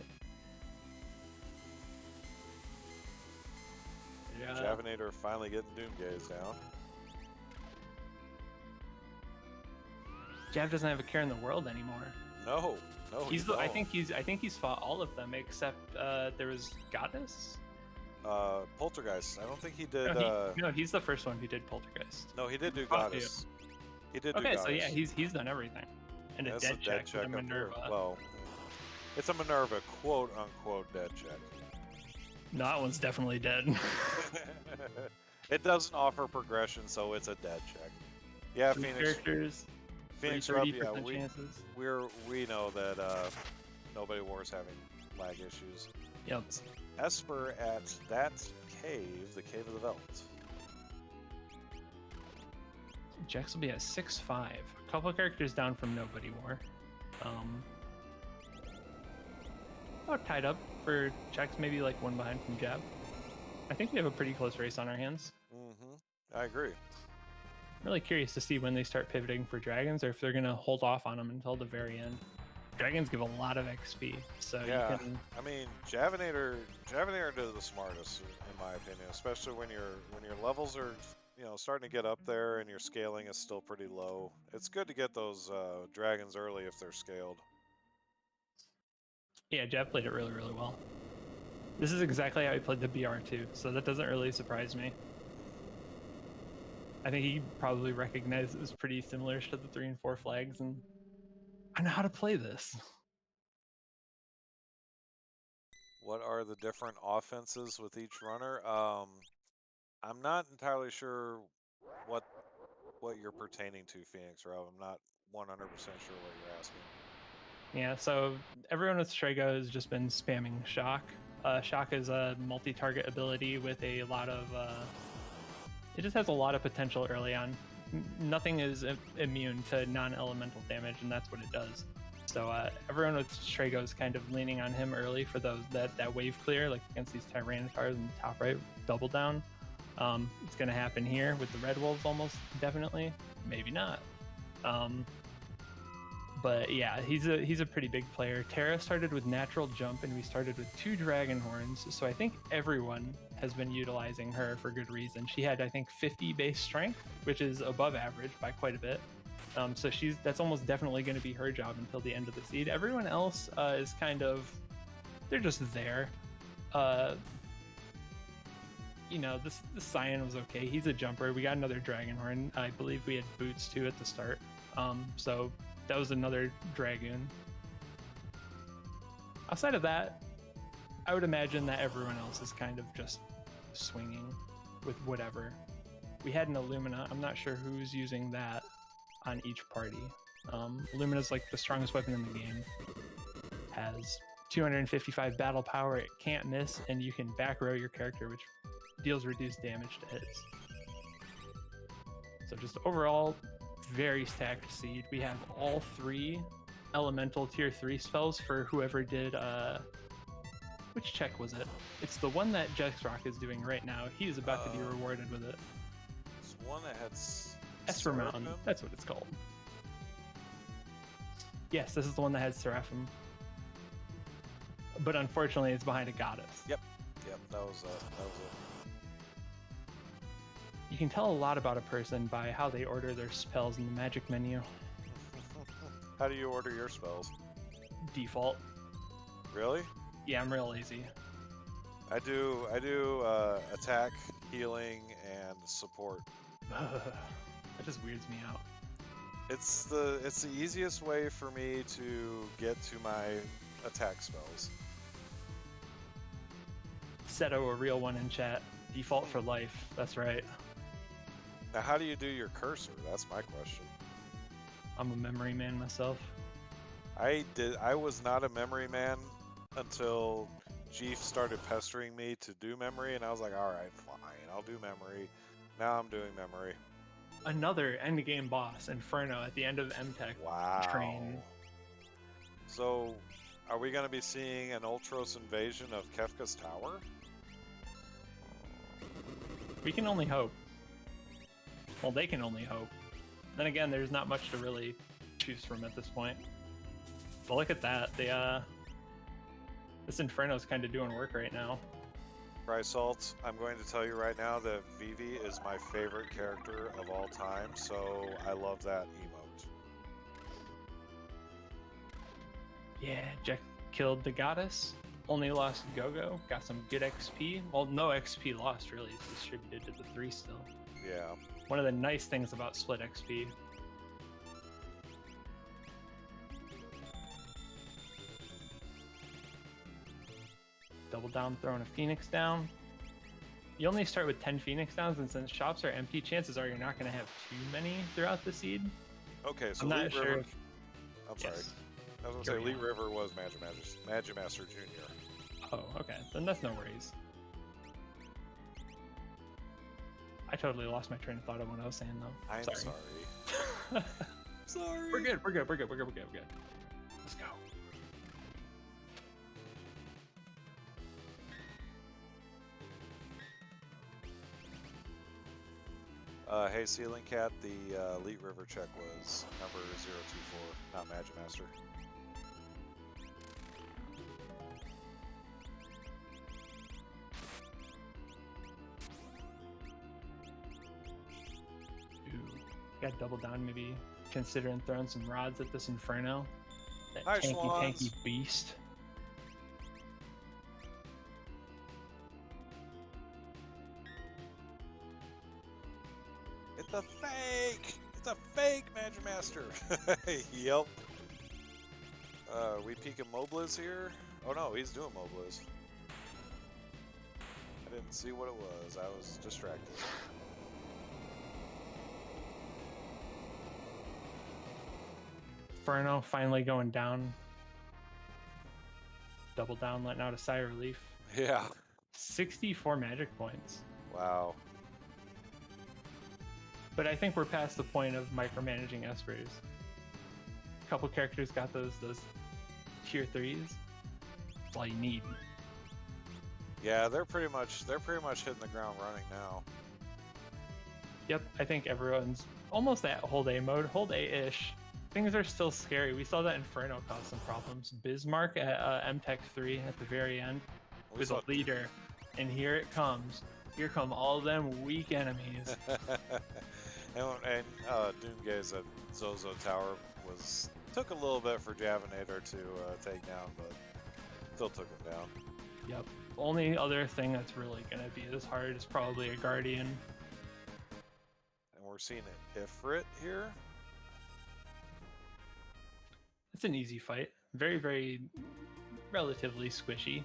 Javinator finally getting Doomgaze down. Jav doesn't have a care in the world anymore. No, I think he's fought all of them except there was Goddess. Poltergeist. I don't think he did. No, he's the first one who did Poltergeist. No, he did do Goddess. He did. Okay, do so yeah, Goddess. he's done everything. And That's a dead check with a Minerva. Well, it's a Minerva, quote unquote dead check. No, that one's definitely dead. It doesn't offer progression, so it's a dead check. Yeah, Two Phoenix. Characters. Phoenix Rub, yeah, chances. we know that Nobody War's having lag issues. Yep. Esper at that cave, the Cave of the Veldt. Jex will be at 6-5. A couple of characters down from Nobody War. Tied up for Jex, maybe like one behind from Jab. I think we have a pretty close race on our hands. I agree. I'm really curious to see when they start pivoting for dragons, or if they're gonna hold off on them until the very end. Dragons give a lot of XP, so yeah. You can... I mean, Javinator does the smartest, in my opinion, especially when your levels are starting to get up there and your scaling is still pretty low. It's good to get those dragons early if they're scaled. Yeah, Jav played it really, really well. This is exactly how he played the BR too, so that doesn't really surprise me. I think he probably recognized it was pretty similar to the 3 and 4 flags, and I know how to play this. What are the different offenses with each runner? I'm not entirely sure what you're pertaining to, Phoenix Rob. I'm not 100% sure what you're asking. Yeah, so everyone with Strago has just been spamming Shock. Shock is a multi-target ability with a lot of... it just has a lot of potential early on. Nothing is immune to non-elemental damage, and that's what it does. So everyone with Strago is kind of leaning on him early for that wave clear, like against these Tyrannotars in the top right, double down. It's going to happen here with the Red Wolves almost definitely. Maybe not. But yeah, he's a pretty big player. Terra started with natural jump, and we started with 2 dragon horns. So I think everyone has been utilizing her for good reason. She had, I think, 50 base strength, which is above average by quite a bit. So that's almost definitely going to be her job until the end of the seed. Everyone else is kind of they're just there. You know, this Cyan was okay. He's a jumper. We got another Dragonhorn. I believe we had boots too at the start. So that was another Dragoon. Outside of that, I would imagine that everyone else is kind of just swinging with whatever. We had an Illumina. I'm not sure who's using that on each party. Illumina's like the strongest weapon in the game. Has 255 battle power, it can't miss, and you can back row your character, which deals reduced damage to hits. So just overall, very stacked seed. We have all 3 elemental tier 3 spells for whoever did, which check was it? It's the one that Jexrock is doing right now. He is about to be rewarded with it. It's one that had Esper Mountain, that's what it's called. Yes, this is the one that had Seraphim. But unfortunately, it's behind a goddess. Yep, that was it. You can tell a lot about a person by how they order their spells in the magic menu. How do you order your spells? Default. Really? Yeah, I'm real lazy. I do attack, healing, and support. That just weirds me out. It's the easiest way for me to get to my attack spells. Seto, a real one in chat. Default for life. That's right. Now, how do you do your cursor? That's my question. I'm a memory man myself. I was not a memory man until Chief started pestering me to do memory, and I was like, all right, fine, I'll do memory. Now I'm doing memory. Another endgame boss, Inferno, at the end of MTech train. So, are we going to be seeing an Ultros invasion of Kefka's tower? We can only hope. Well, they can only hope. Then again, there's not much to really choose from at this point. But look at that. This Inferno's kind of doing work right now. Salt, I'm going to tell you right now that Vivi is my favorite character of all time, so I love that emote. Yeah, Jack killed the goddess, only lost Gogo, got some good XP. Well, no XP lost, really. It's distributed to the 3 still. Yeah. One of the nice things about split XP. Double down, throwing a Phoenix down. You only start with 10 Phoenix downs, and since shops are empty, chances are you're not going to have too many throughout the seed. Okay, so I'm not sure. River... I'm sorry. Yes. I was going to say Lee River was Magimaster Jr. Oh, okay. Then that's no worries. I totally lost my train of thought of what I was saying, though. I'm sorry. Sorry. We're good. Let's go. Hey, Ceiling Cat, the Elite River check was number 024, not Magimaster. Got double down, maybe considering throwing some rods at this Inferno. That Nice tanky beast. It's a fake! It's a fake Magimaster! Yep. We peeking Mobliz here? Oh no, he's doing Mobliz. I didn't see what it was. I was distracted. Inferno finally going down. Double down, letting out a sigh of relief. Yeah. 64 magic points. Wow. But I think we're past the point of micromanaging espers. A couple characters got those tier 3s. That's all you need. Yeah, they're pretty much hitting the ground running now. Yep, I think everyone's almost at hold A mode, hold A-ish. Things are still scary. We saw that Inferno cause some problems. Bismarck at MTech 3 at the very end with a leader, and here it comes. Here come all them weak enemies. and Doomgaze at Zozo Tower took a little bit for Javinator to take down, but Still took him down. Yep. Only other thing that's really gonna be as hard is probably a Guardian. And we're seeing an Ifrit here. It's an easy fight. Very, very relatively squishy.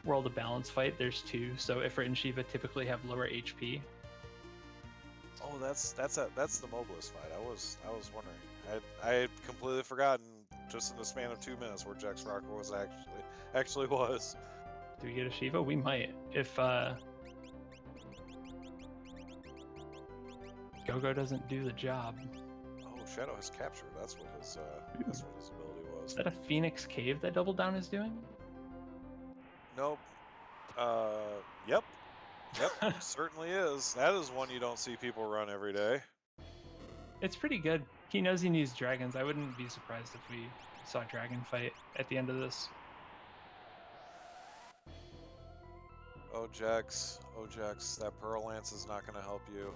World of Balance fight, there's 2, so Ifrit and Shiva typically have lower HP. Oh, that's the Mobilist fight. I was wondering. I had completely forgotten just in the span of 2 minutes where Jax Rocker was actually was. Do we get a Shiva? We might. If Go-Go doesn't do the job. Oh, Shadow has captured. That's what his ability was. Is that a Phoenix Cave that Double Down is doing? Nope. Yep. Yep, certainly is. That is one you don't see people run every day. It's pretty good. He knows he needs dragons. I wouldn't be surprised if we saw a dragon fight at the end of this. Oh, Jax, that Pearl Lance is not going to help you.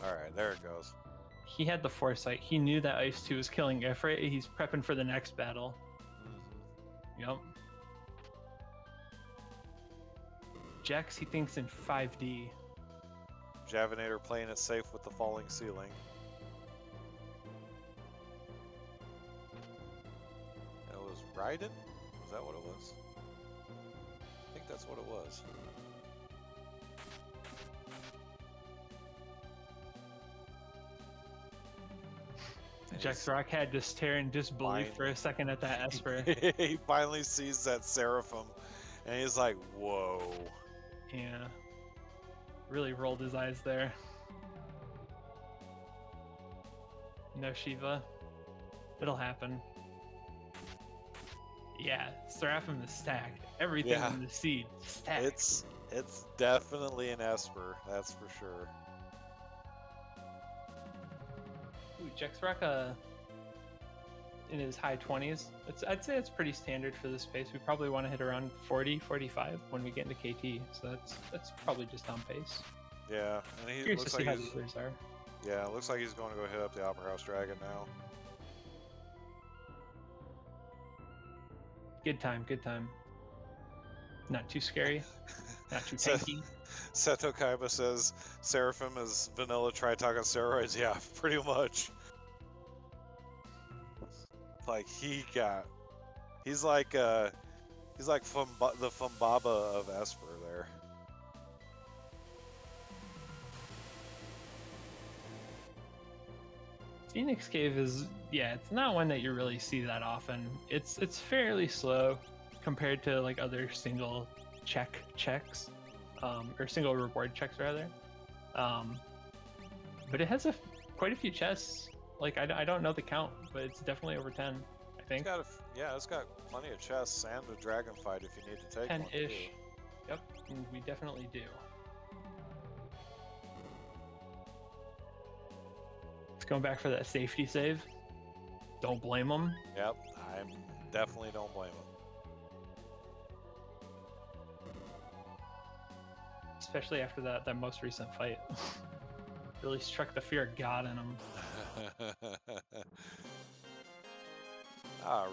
Alright, there it goes. He had the foresight. He knew that Ice 2 was killing Ifrit. He's prepping for the next battle. Yep. Jax, he thinks in 5D. Javinator playing it safe with the falling ceiling. It was Raiden? Is that what it was? I think that's what it was. Jax Rock had to stare in disbelief for a second at that Esper. He finally sees that Seraphim, and he's like, whoa. Yeah. Really rolled his eyes there. No Shiva. It'll happen. Yeah, Seraphim is stacked. Everything in the seed stacked. It's definitely an Esper, that's for sure. Ooh, Jexraka in his high 20s. I'd say it's pretty standard for this pace. We probably want to hit around 40, 45 when we get into KT. So that's probably just on pace. Yeah, and he Curious looks to see like how the others are. Yeah, it looks like he's going to go hit up the Opera House Dragon now. Good time, good time. Not too scary. Not too tanky. Seto Kaiba says Seraphim is vanilla Tritalk on steroids. Yeah, pretty much. Like he's like the Fumbaba of Esper there. Phoenix Cave is, it's not one that you really see that often. It's fairly slow compared to like other single checks, or single reward checks rather. But it has quite a few chests. Like I don't know the count, but it's definitely over 10. I think. It's got plenty of chests and a dragon fight if you need to take 10-ish. one. Yep, and we definitely do. It's going back for that safety save. Don't blame him. Yep, I definitely don't blame him. Especially after that most recent fight. Really struck the fear of God in him.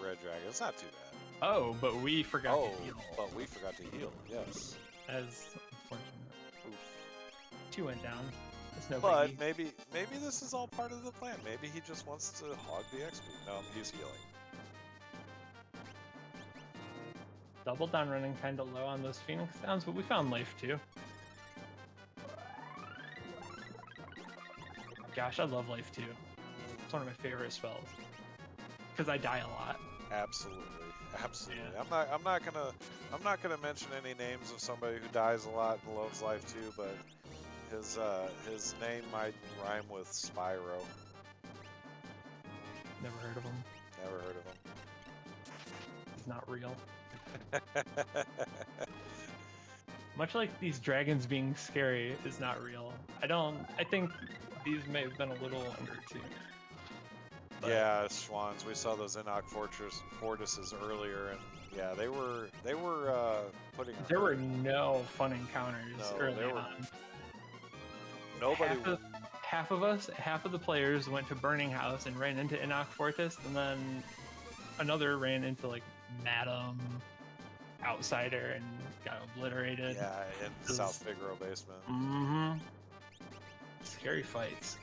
Red Dragon, it's not too bad. Oh, but we forgot to heal. But we forgot to heal, yes. That's unfortunate. Oof. 2 went down. It's no But biggie. maybe this is all part of the plan. Maybe he just wants to hog the XP. No, he's healing. Double down running kind of low on those Phoenix Downs, but we found life too. Gosh, I love life too. It's one of my favorite spells because I die a lot. Absolutely. Yeah. I'm not gonna mention any names of somebody who dies a lot and loves life too, but his name might rhyme with Spyro. Never heard of him. Never heard of him. He's not real. Much like these dragons being scary is not real. I think these may have been a little undertuned. Yeah, Schwans. We saw those Enoch Fortresses earlier, and yeah, they were putting. There were no fun encounters early on. Nobody. half of the players went to Burning House and ran into Enoch Fortis, and then another ran into like Madam Outsider and got obliterated. Yeah, in South Figaro basement. Mm-hmm. Scary fights.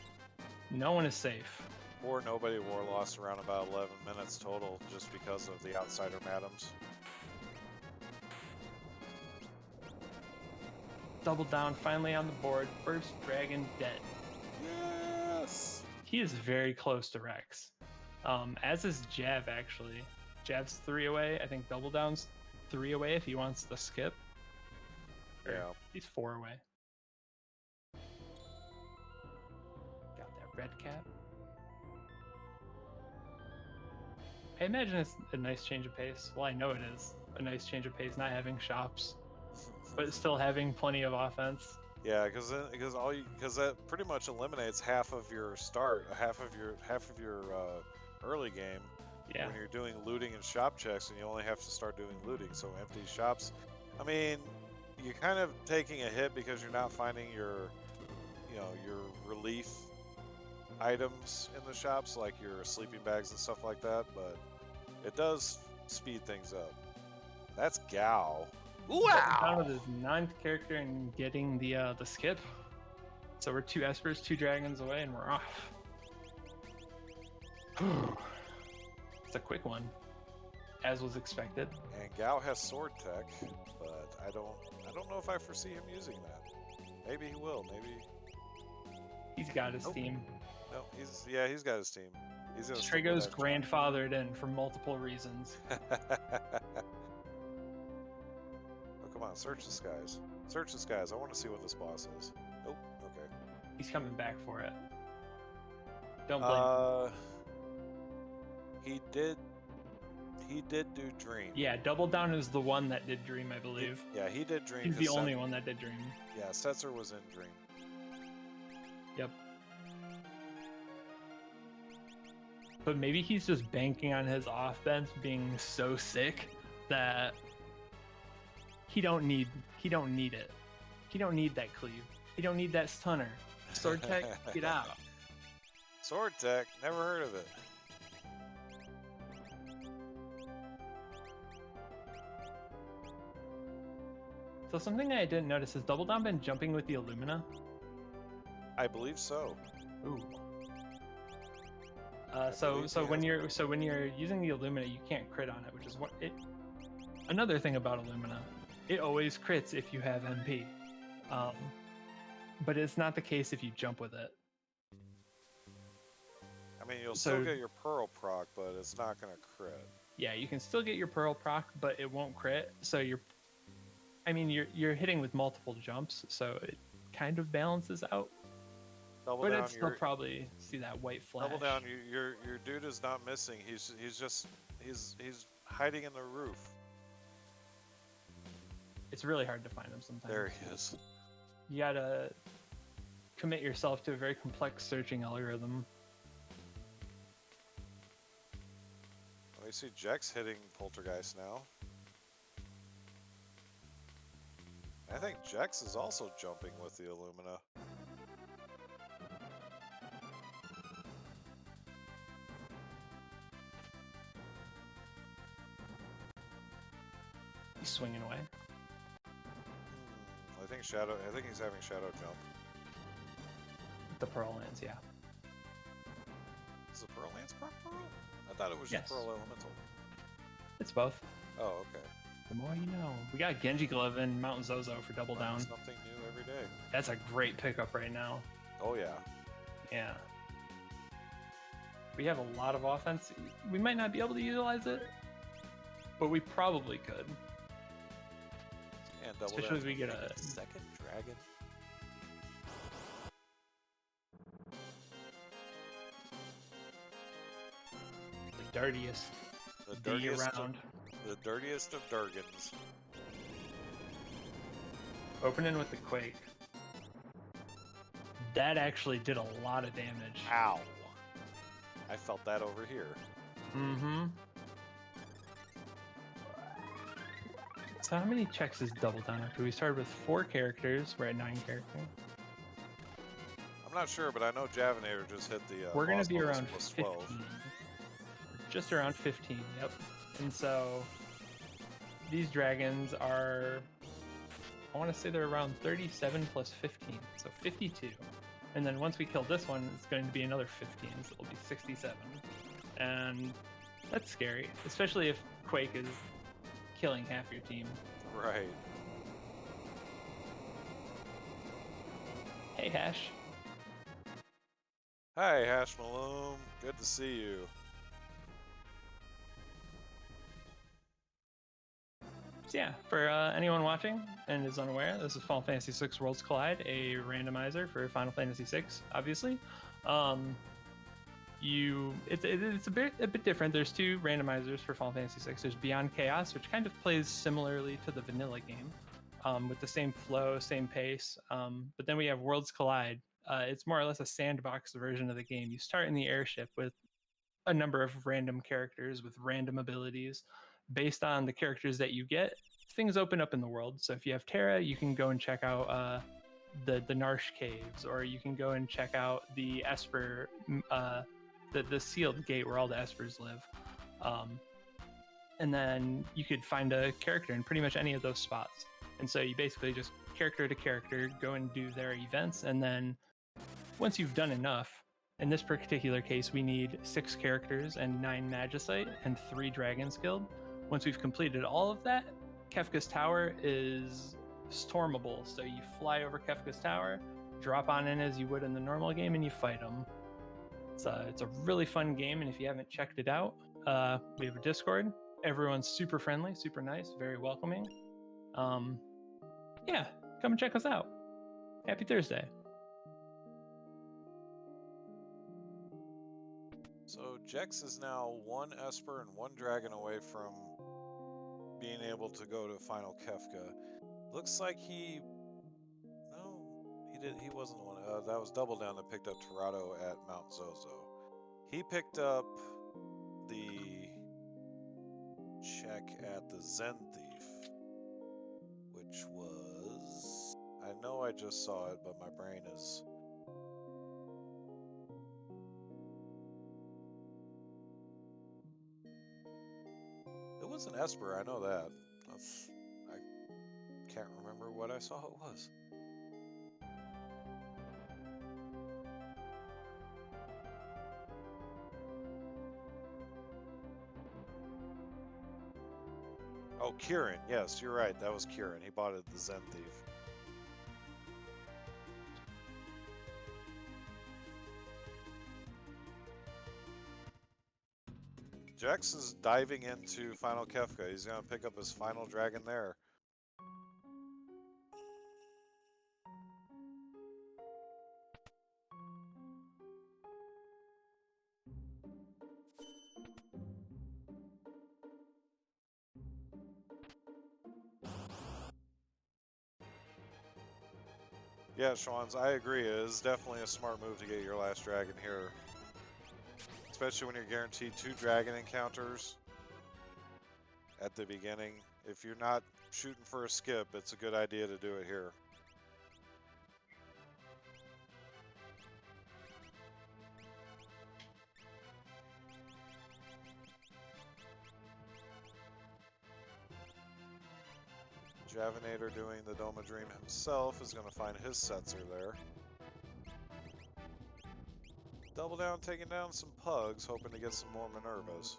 No one is safe. Or Nobody War lost around about 11 minutes total just because of the Outsider Madams. Double Down finally on the board. First dragon dead. Yes! He is very close to Rex. As is Jav, actually. Jav's 3 away. I think Double Down's 3 away if he wants to skip. Or Yeah. he's 4 away. Got that red cap. I imagine it's a nice change of pace. Well, I know it is a nice change of pace not having shops, but still having plenty of offense. Yeah, because that pretty much eliminates half of your start, half of your early game. Yeah. When you're doing looting and shop checks, and you only have to start doing looting. So empty shops. I mean, you're kind of taking a hit because you're not finding your relief items in the shops, like your sleeping bags and stuff like that. But it does speed things up. That's Gao. Wow! Down with his 9th character and getting the skip. So we're 2 Espers, 2 Dragons away, and we're off. It's a quick one, as was expected. And Gao has sword tech, but I don't know if I foresee him using that. Maybe he will. Maybe he's got his team. No, he's got his team. He's gonna Strago's grandfathered in for multiple reasons. Come on, search the skies. Search the skies. I want to see what this boss is. Nope. Okay. He's coming back for it. Don't blame him. He did do Dream. Yeah, Double Down is the one that did Dream, I believe. He did Dream. He's the only one that did Dream. Yeah, Setzer was in Dream. Yep. But maybe he's just banking on his offense being so sick that he don't need it. He don't need that cleave. He don't need that stunner. Sword tech, get out. Sword tech, never heard of it. So something that I didn't notice is Double Down been jumping with the Illumina? I believe so. Ooh. So when you're using the Illumina, you can't crit on it, which is what it. Another thing about Illumina, it always crits if you have MP, but it's not the case if you jump with it. I mean, you'll still get your Pearl proc, but it's not gonna crit. Yeah, you can still get your Pearl proc, but it won't crit. So you're hitting with multiple jumps, so it kind of balances out. But I'd still probably see that white flash. Double Down, your dude is not missing. He's hiding in the roof. It's really hard to find him sometimes. There he is. You gotta commit yourself to a very complex searching algorithm. We see Jex hitting Poltergeist now. I think Jex is also jumping with the Illumina. He's swinging away. I think he's having Shadow jump. The Pearl Lance, yeah. Is the Pearl Lance proc Pearl? I thought it was just Pearl Elemental. It's both. Oh, okay. The more you know. We got Genji Glove and Mountain Zozo for Double Down. Something new every day. That's a great pickup right now. Oh, yeah. Yeah. We have a lot of offense. We might not be able to utilize it, but we probably could. And Double Especially Down. as we get a second dragon. The dirtiest. The dirtiest around. The dirtiest of Durgans. Opening with the Quake. That actually did a lot of damage. Ow. I felt that over here. Mm-hmm. So how many checks is Double Down after? We started with 4 characters. We're at 9 characters. I'm not sure, but I know Javinator just hit the We're going to boss be bonus around plus 15. 12. Just around 15, yep. And so these dragons are, I want to say they're around 37 plus 15, so 52. And then once we kill this one, it's going to be another 15, so it'll be 67. And that's scary, especially if Quake is killing half your team. Right. Hey, Hash. Hi, Hash Malone. Good to see you. So yeah, for anyone watching and is unaware, this is Final Fantasy VI Worlds Collide, a randomizer for Final Fantasy VI, obviously. It's a bit different. There's two randomizers for Final Fantasy VI. There's Beyond Chaos, which kind of plays similarly to the vanilla game, with the same flow, same pace. But then we have Worlds Collide. It's more or less a sandbox version of the game. You start in the airship with a number of random characters with random abilities. Based on the characters that you get, things open up in the world. So if you have Terra, you can go and check out the Narsh caves, or you can go and check out the Esper, the sealed gate where all the Espers live. And then you could find a character in pretty much any of those spots. And so you basically just character to character go and do their events. And then once you've done enough, in this particular case, we need 6 characters and 9 Magicite and 3 Dragons Guild. Once we've completed all of that, Kefka's Tower is stormable. So you fly over Kefka's Tower, drop on in as you would in the normal game, and you fight them. It's a really fun game, and if you haven't checked it out, we have a Discord. Everyone's super friendly, super nice, very welcoming. Yeah, come and check us out. Happy Thursday. So Jex is now 1 Esper and 1 Dragon away from being able to go to Final Kefka. Looks like he wasn't the one. That was Double Down that picked up Torado at Mount Zozo. He picked up the check at the Zen Thief, which was, I know I just saw it, but my brain is... It was an Esper, I know that. I can't remember what I saw it was. Oh, Kieran. Yes, you're right. That was Kieran. He bought it at the Zen Thief. Jex is diving into Final Kefka. He's going to pick up his final dragon there. Yeah, Schwans, I agree. It is definitely a smart move to get your last dragon here. Especially when you're guaranteed 2 dragon encounters at the beginning. If you're not shooting for a skip, it's a good idea to do it here. Javinator doing the Doma Dream himself is going to find his Setzer there. Double Down taking down some Pugs, hoping to get some more Minervas.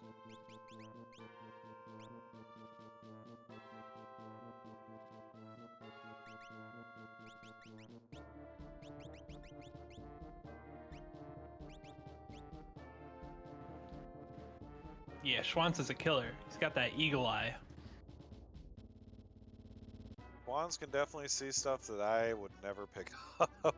Yeah, Schwantz is a killer. He's got that eagle eye. Schwans can definitely see stuff that I would never pick up.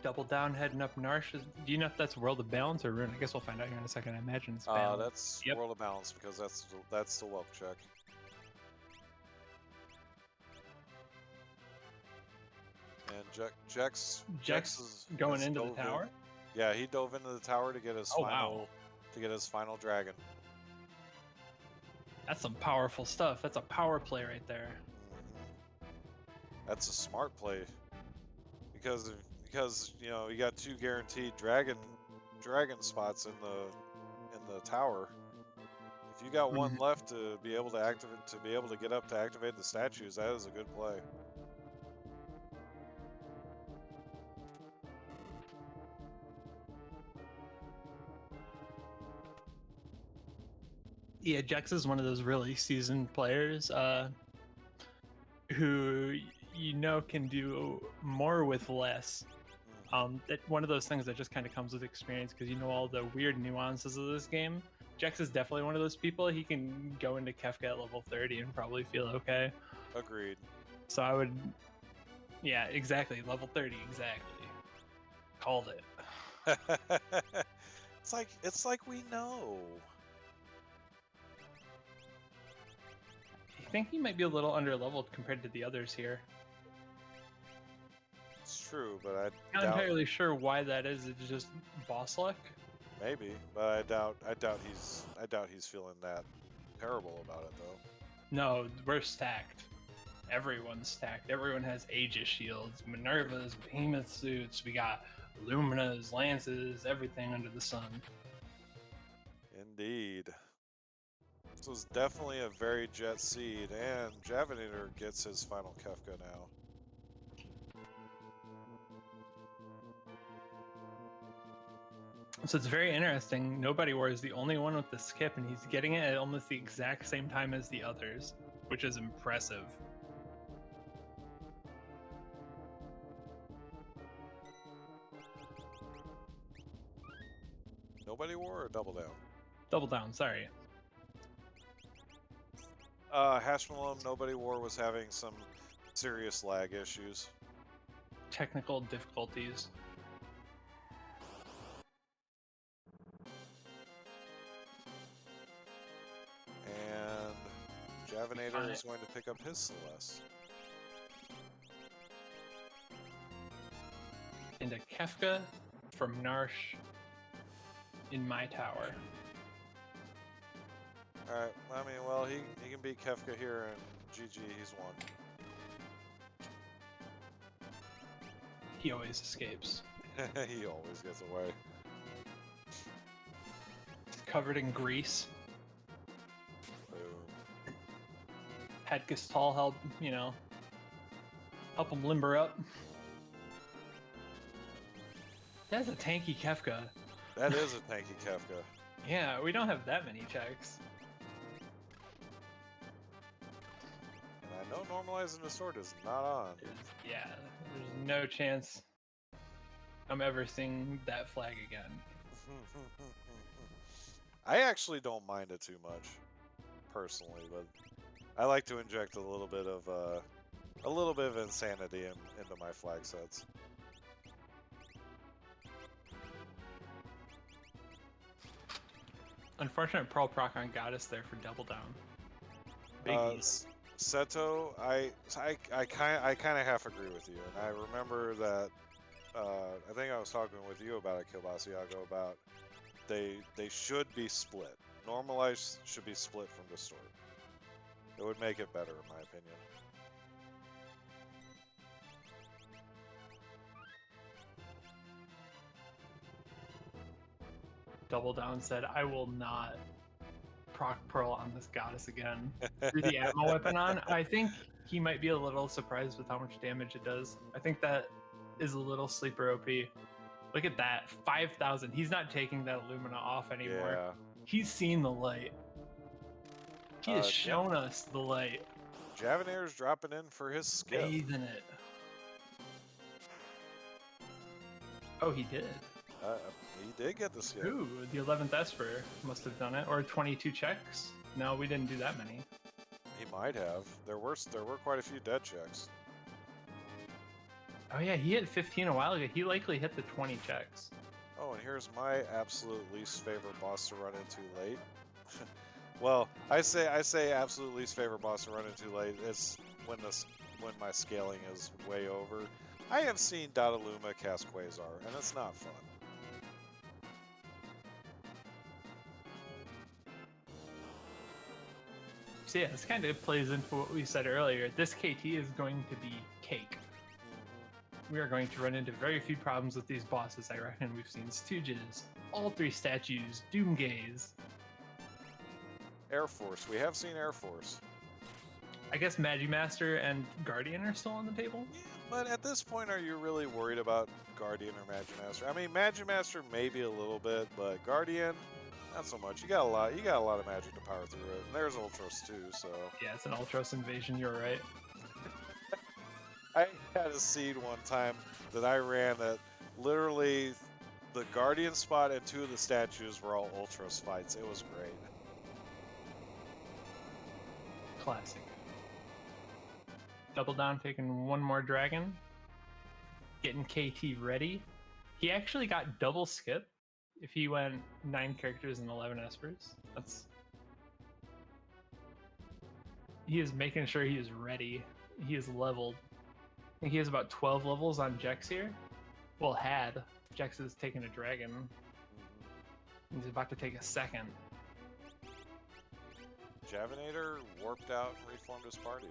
Double Down heading up Narsh. Do you know if that's World of Balance or Rune? I guess we'll find out here in a second. I imagine it's Balance. That's World of Balance because that's the Whelp check. And Jex is going into the tower. Yeah, he dove into the tower to get his Oh, wow. final dragon. That's some powerful stuff. That's a power play right there. That's a smart play because you know you got 2 guaranteed dragon spots in the tower. If you got one Mhm. left to be able to get up to activate the statues, that is a good play. Yeah, Jax is one of those really seasoned players who can do more with less. That one of those things that just kind of comes with experience because you know all the weird nuances of this game. Jax is definitely one of those people. He can go into Kefka at level 30 and probably feel okay. Agreed. So I would, yeah, exactly, level 30, exactly. Called it. It's like we know. I think he might be a little under-leveled compared to the others here. It's true, but I Not doubt entirely sure why that is. It's just boss luck. maybe, but I doubt he's feeling that terrible about it though. No, we're stacked. Everyone's stacked. Everyone has Aegis shields, Minerva's, Behemoth suits. We got Lumina's, Lances, everything under the sun. Indeed. This was definitely a very jet seed, and Javinator gets his final Kefka now. So it's very interesting. Nobody War is the only one with the skip, and he's getting it at almost the exact same time as the others, which is impressive. Nobody War or Double Down? Double down, sorry. Hashmalum Nobody War was having some serious lag issues. Technical difficulties. And Javinator is going to pick up his Celeste. Into Kefka from Narsh in my tower. Alright, I mean, well, he can beat Kefka here, and GG, he's won. He always escapes. He always gets away. Covered in grease. Boom. Had Gestal help, help him limber up. That's a tanky Kefka. That is a tanky Kefka. Yeah, we don't have that many checks. And I know normalizing the sword is not on. Yeah, there's no chance I'm ever seeing that flag again. I actually don't mind it too much, personally, but I like to inject a little bit of insanity into my flag sets. Unfortunate Pearl proc on Goddess there for double down. Biggies. Seto, I kind of half agree with you, and I remember that I think I was talking with you about it, Kilbasiago, about they should be split. Normalized should be split from Distort. It would make it better, in my opinion. Double down said, I will not proc Pearl on this Goddess again. Threw the Atma weapon on. I think he might be a little surprised with how much damage it does. I think that is a little sleeper OP. Look at that, 5,000. He's not taking that Illumina off anymore. Yeah. He's seen the light. He has shown us the light. Javinator's dropping in for his skip. Bathing it. Oh, he did. He did get the skip. Ooh, the 11th Esper must have done it. Or 22 checks. No, we didn't do that many. He might have. There were quite a few dead checks. Oh yeah, he hit 15 a while ago. He likely hit the 20 checks. Oh, and here's my absolute least favorite boss to run into late. Well, I say absolute least favorite boss to run into late. It's when my scaling is way over. I have seen Dataluma cast Quasar, and it's not fun. So yeah, this kind of plays into what we said earlier. This KT is going to be cake. We are going to run into very few problems with these bosses. I reckon we've seen Stooges, all 3 statues, Doomgaze. Air Force. We have seen Air Force. I guess Magimaster and Guardian are still on the table. Yeah, but at this point, are you really worried about Guardian or Magimaster? I mean, Magimaster maybe a little bit, but Guardian, not so much. You got a lot of magic to power through it. And there's Ultros too, so. Yeah, it's an Ultros invasion. You're right. I had a seed one time that I ran that literally the Guardian spot and 2 of the statues were all Ultros fights. It was great. Classic. Double down, taking 1 more dragon. Getting KT ready. He actually got double skip if he went 9 characters and 11 espers. He is making sure he is ready. He is leveled. I think he has about 12 levels on Jex here. Well, had. Jex is taking a dragon. He's about to take a second. Javinator warped out and reformed his party.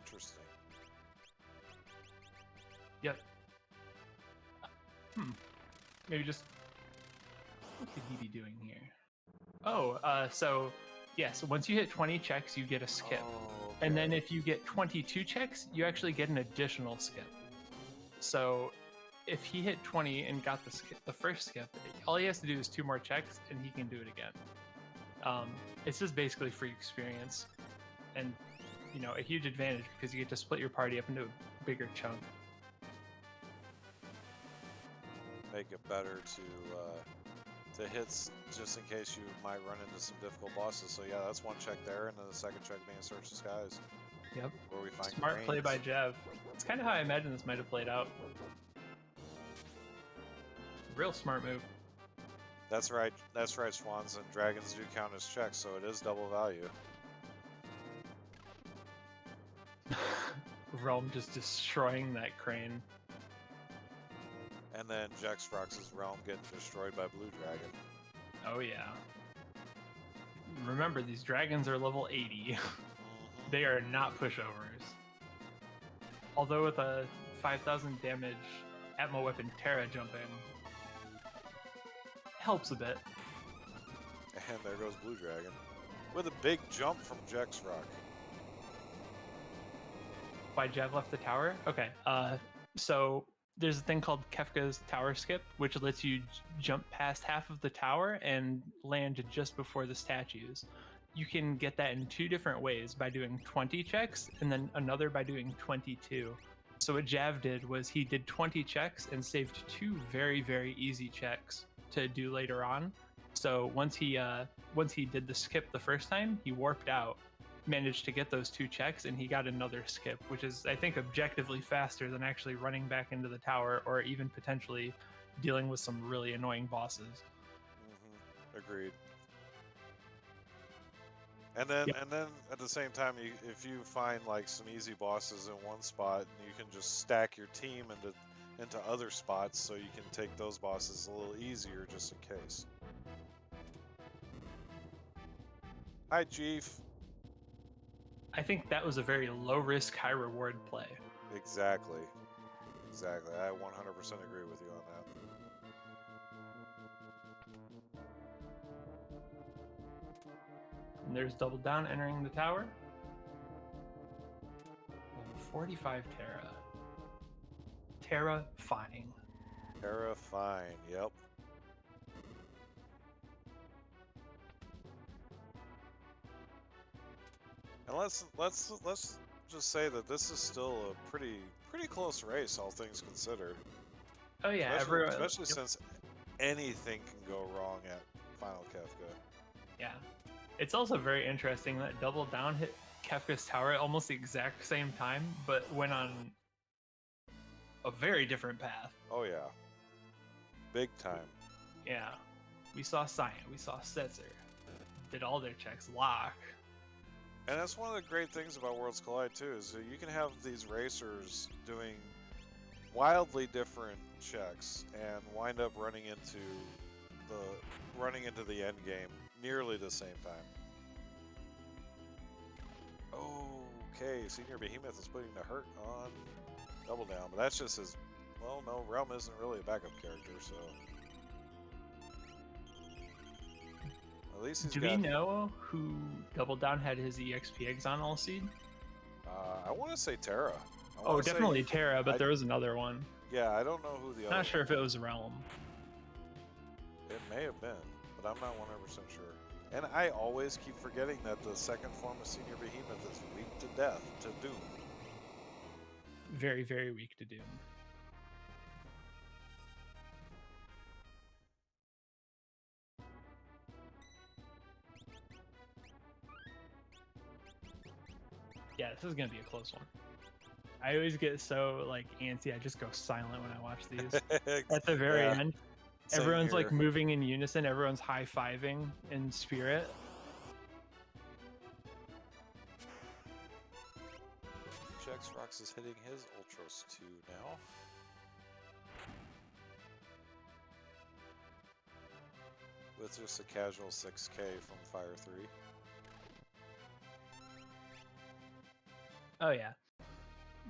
Interesting. Yep. Maybe just... What could he be doing here? Oh, so... Yeah, so once you hit 20 checks, you get a skip. Oh, okay. And then if you get 22 checks, you actually get an additional skip. So if he hit 20 and got the first skip, all he has to do is 2 more checks and he can do it again. It's just basically free experience and, you know, a huge advantage because you get to split your party up into a bigger chunk. Make it better to hits just in case you might run into some difficult bosses. So yeah, that's 1 check there, and then the second check being Search the Skies. Yep. Where we find Smart cranes. play by Jav. It's kind of how I imagine this might have played out. Real smart move. That's right, Swans, and dragons do count as checks, so it is double value. Realm just destroying that crane. And then Jexrox's realm getting destroyed by Blue Dragon. Oh yeah. Remember, these dragons are level 80. They are not pushovers. Although with a 5,000 damage Atmo weapon Terra jumping, helps a bit. And there goes Blue Dragon. With a big jump from Jexrock. Why Jav left the tower? Okay, so there's a thing called Kefka's tower skip, which lets you jump past half of the tower and land just before the statues. You can get that in 2 different ways, by doing 20 checks and then another by doing 22. So what Jav did was he did 20 checks and saved 2 very, very easy checks to do later on. So once he did the skip the first time, he warped out, managed to get those 2 checks, and he got another skip, which is, I think, objectively faster than actually running back into the tower or even potentially dealing with some really annoying bosses. Agreed. And then at the same time, if you find like some easy bosses in one spot, you can just stack your team into other spots so you can take those bosses a little easier just in case. Hi, Chief. I think that was a very low risk, high reward play. Exactly. Exactly. I 100% agree with you on that. And there's Double Down entering the tower. 45 Terra. Terrifying. Terrifying, yep. And let's just say that this is still a pretty close race, all things considered. Oh yeah, especially since anything can go wrong at Final Kefka. Yeah. It's also very interesting that Double Down hit Kefka's tower at almost the exact same time, but went on a very different path. Oh yeah. Big time. Yeah. We saw Cyan, we saw Setzer. Did all their checks. Lock. And that's one of the great things about Worlds Collide too, is that you can have these racers doing wildly different checks and wind up running into the end game nearly the same time. Okay, Senior Behemoth is putting the hurt on Double Down, but that's just his. Well, no, Realm isn't really a backup character, so at least he's Do got. we know who Double Down had his EXP eggs on all seed? I want to say Terra. Oh, definitely Terra, but there was another one. Yeah, I don't know who the other. Not sure if it was Realm. It may have been, but I'm not 100% sure. And I always keep forgetting that the second form of Senior Behemoth is weak to death, to Doom. Very, very weak to Doom. Yeah, this is gonna be a close one. I always get so like antsy, I just go silent when I watch these. At the very end, everyone's like moving in unison, everyone's high-fiving in spirit. Rox is hitting his Ultros 2 now. With just a casual 6k from Fire 3. Oh yeah.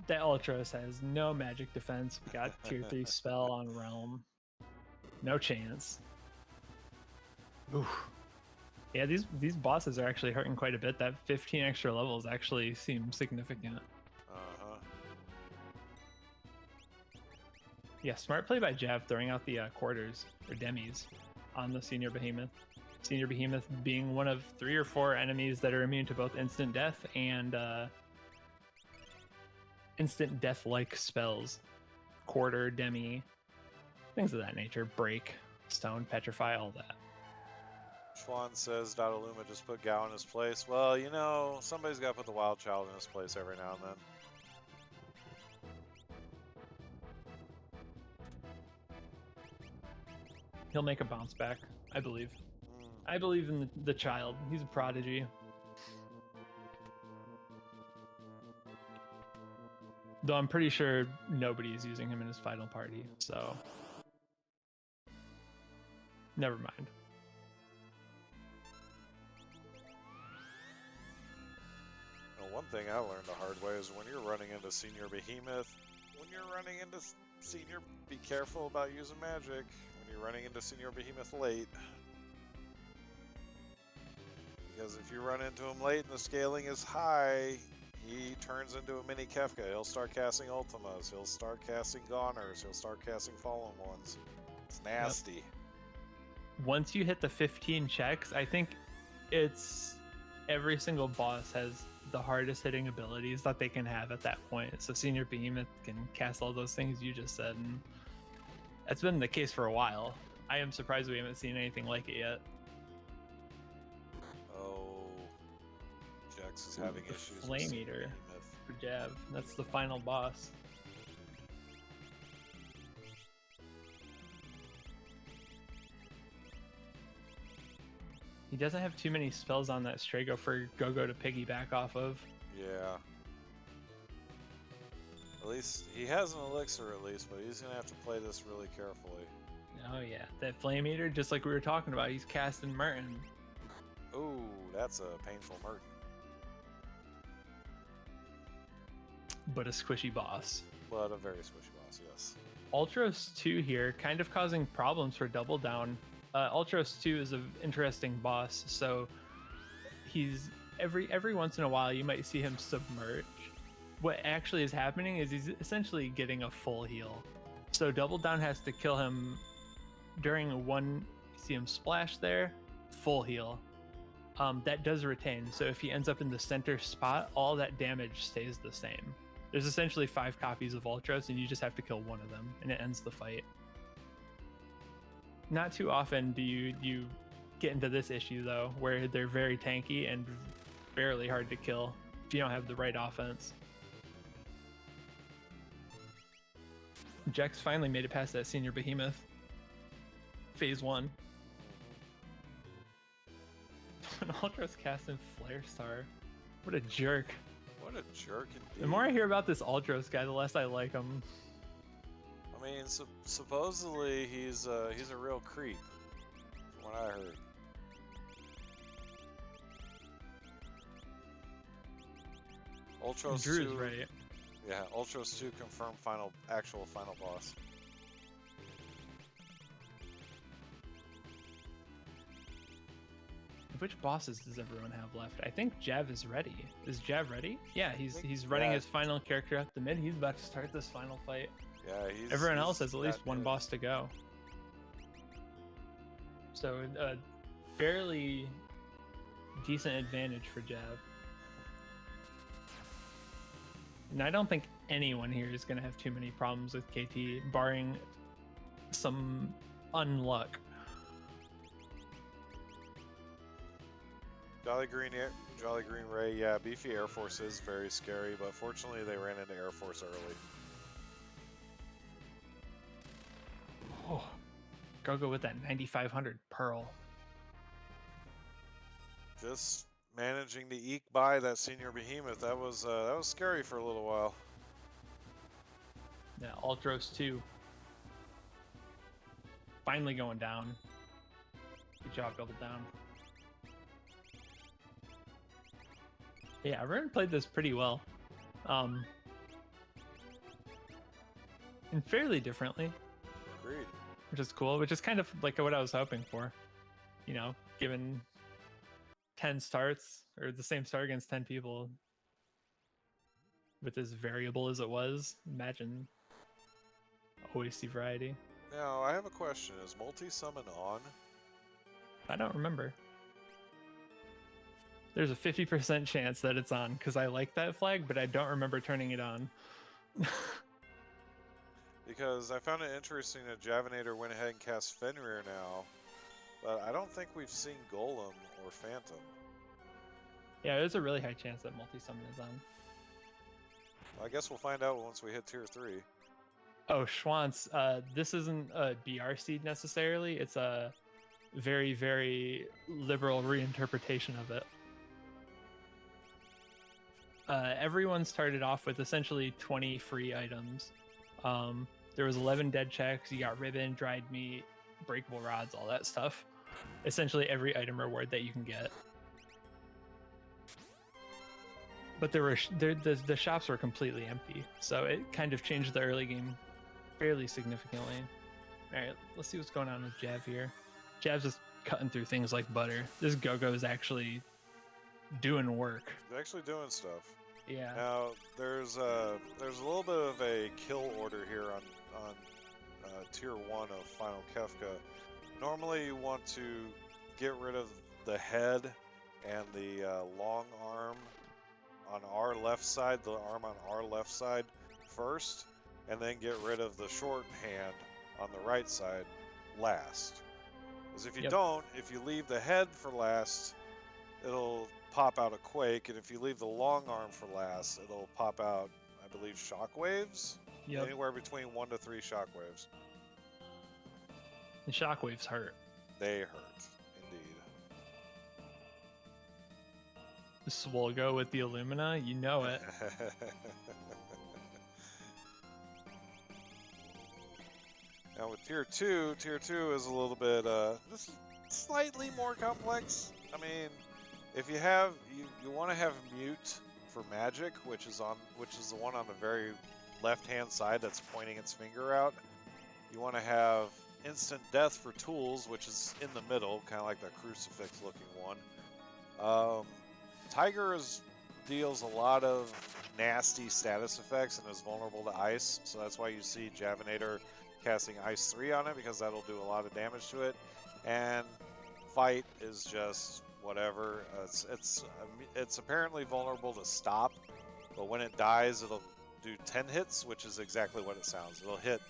That Ultros has no magic defense. We got tier 3 spell on Realm. No chance. Oof. Yeah, these bosses are actually hurting quite a bit. That 15 extra levels actually seem significant. Uh-huh. Yeah, smart play by Jav throwing out the quarters or demis on the Senior Behemoth. Senior Behemoth being one of 3 or 4 enemies that are immune to both instant death and instant death-like spells. Quarter, demi, things of that nature. Break, stone, petrify, all that. Schwan says Dataluma just put Gao in his place. Well, you know, somebody's got to put the Wild Child in his place every now and then. He'll make a bounce back, I believe. I believe in the child. He's a prodigy. Though I'm pretty sure nobody's using him in his final party, so never mind. Well, one thing I learned the hard way is when you're running into Senior Behemoth, Senior, be careful about using magic when you're running into Senior Behemoth late. Because if you run into him late and the scaling is high, he turns into a mini Kefka. He'll start casting Ultimas, he'll start casting Goners, he'll start casting Fallen Ones. It's nasty. Yep. Once you hit the 15 checks, I think it's every single boss has the hardest hitting abilities that they can have at that point. So Senior Behemoth can cast all those things you just said, and that's been the case for a while. I am surprised we haven't seen anything like it yet. Oh, Jax is having issues with Flame Eater for Jav. That's the final boss. He doesn't have too many spells on that Strago for Gogo to piggyback off of. Yeah. At least, he has an elixir at least, but he's going to have to play this really carefully. Oh yeah, that Flame Eater, just like we were talking about, he's casting Merton. Ooh, that's a painful Merton. But a squishy boss. But a very squishy boss, yes. Ultros 2 here, kind of causing problems for Double Down. Ultros 2 is an interesting boss, so he's every once in a while you might see him submerge. What actually is happening is he's essentially getting a full heal. So Double Down has to kill him during one, see him splash there, full heal. That does retain, so if he ends up in the center spot, all that damage stays the same. There's essentially 5 copies of Ultros, and you just have to kill one of them, and it ends the fight. Not too often do you get into this issue, though, where they're very tanky and barely hard to kill if you don't have the right offense. Jex finally made it past that Senior Behemoth. Phase 1. Ultros casting Flare Star. What a jerk. What a jerk indeed. The more I hear about this Ultros guy, the less I like him. I mean, supposedly he's a real creep, from what I heard. Ultros Drew's 2. right. Yeah, Ultros 2 confirmed actual final boss. Which bosses does everyone have left? I think Jav is ready. Is Jav ready? Yeah, he's running his final character up the mid. He's about to start this final fight. Yeah, everyone else has at least one good. boss to go. So a fairly decent advantage for Jav. And I don't think anyone here is going to have too many problems with KT, barring some unluck. Jolly Green Ray, yeah, beefy Air Force is very scary, but fortunately they ran into Air Force early. Oh, go with that 9,500 Pearl. Just managing to eke by that senior behemoth, that was scary for a little while. Yeah, Ultros 2. Finally going down. Good job, Double Down. Yeah, everyone played this pretty well. And fairly differently. Agreed. Which is cool, which is kind of like what I was hoping for. You know, given 10 starts, or the same start against 10 people, with as variable as it was, imagine always see variety. Now, I have a question. Is multi-summon on? I don't remember. There's a 50% chance that it's on, because I like that flag, but I don't remember turning it on. Because I found it interesting that Javinator went ahead and cast Fenrir now, but I don't think we've seen Golem or Phantom. Yeah, there's a really high chance that multi-summon is on. Well, I guess we'll find out once we hit tier 3. Oh, Schwantz, this isn't a BR seed necessarily. It's a very, very liberal reinterpretation of it. Everyone started off with essentially 20 free items. There was 11 dead checks. You got ribbon, dried meat, breakable rods, all that stuff. Essentially every item reward that you can get. But there were the shops were completely empty, so it kind of changed the early game fairly significantly. All right, let's see what's going on with Jav here. Jav's just cutting through things like butter. This Go-Go is actually doing work. They're actually doing stuff. Yeah. Now there's a little bit of a kill order here on tier 1 of Final Kefka. Normally you want to get rid of the head and the long arm on our left side, the arm on our left side first, and then get rid of the short hand on the right side last. Because if you don't, if you leave the head for last, it'll pop out a quake, and if you leave the long arm for last, it'll pop out, I believe, shockwaves. Yep. Anywhere between 1 to 3 shockwaves. The shockwaves hurt. They hurt, indeed. The Swolgo with the Illumina, you know it. Now with tier 2 is a little bit this is slightly more complex. I mean, if you have you want to have mute for magic, which is the one on the very left-hand side that's pointing its finger out. You want to have instant death for tools, which is in the middle, kind of like that crucifix-looking one. Tiger deals a lot of nasty status effects and is vulnerable to ice, so that's why you see Javinator casting Ice 3 on it, because that'll do a lot of damage to it. And Fight is just whatever. It's apparently vulnerable to stop, but when it dies, it'll do 10 hits, which is exactly what it sounds. It'll hit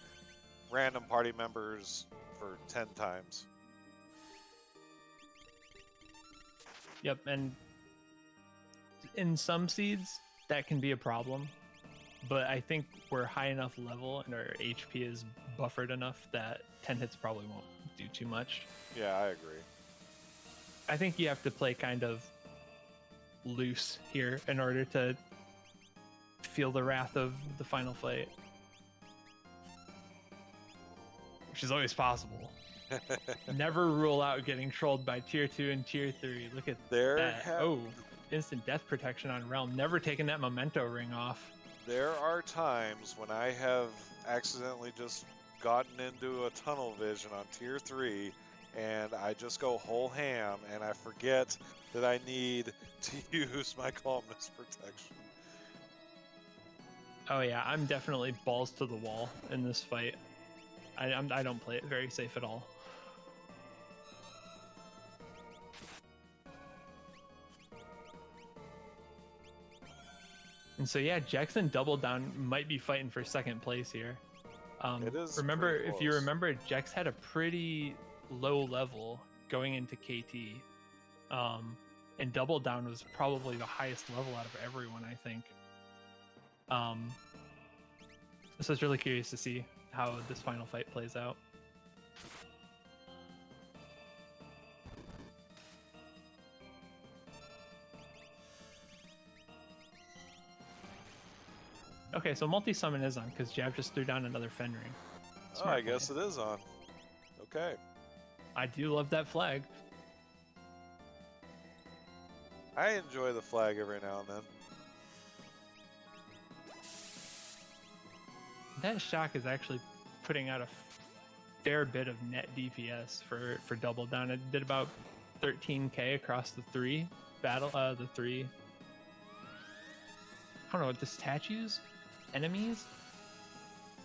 random party members for 10 times. Yep, and in some seeds, that can be a problem. But I think we're high enough level and our HP is buffered enough that 10 hits probably won't do too much. Yeah, I agree. I think you have to play kind of loose here in order to feel the wrath of the final fight. Which is always possible. Never rule out getting trolled by tier 2 and tier 3. Look at that. instant death protection on Realm, never taking that memento ring off. There are times when I have accidentally just gotten into a tunnel vision on tier 3 and I just go whole ham and I forget that I need to use my calmness protection. Oh yeah, I'm definitely balls to the wall in this fight. I don't play it very safe at all. And so yeah, Jackson Double Down might be fighting for second place here. It is. Remember, if you remember, Jax had a pretty low level going into KT, and Double Down was probably the highest level out of everyone, I think. So it's really curious to see how this final fight plays out. Okay, so multi-summon is on because Jab just threw down another Fenring. Oh, I guess it is on. Okay. I do love that flag. I enjoy the flag every now and then. That shock is actually putting out a fair bit of net DPS for Double Down. It did about 13k across the three. I don't know what the statues, enemies,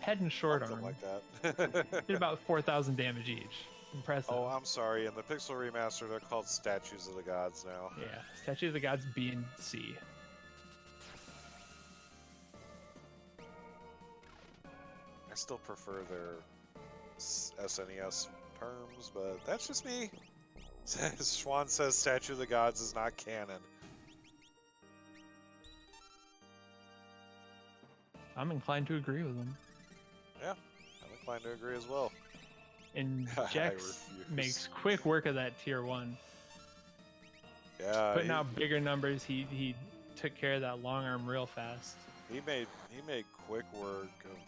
head and short Something arm. like that. Did about 4,000 damage each. Impressive. Oh, I'm sorry. In the Pixel Remaster, they're called Statues of the Gods now. Yeah, Statue of the Gods B and C. I still prefer their SNES perms, but that's just me. Schwan says Statue of the Gods is not canon. I'm inclined to agree with him. Yeah, I'm inclined to agree as well. And Jax makes quick work of that tier 1. Yeah, putting out bigger numbers. He took care of that long arm real fast. He made quick work of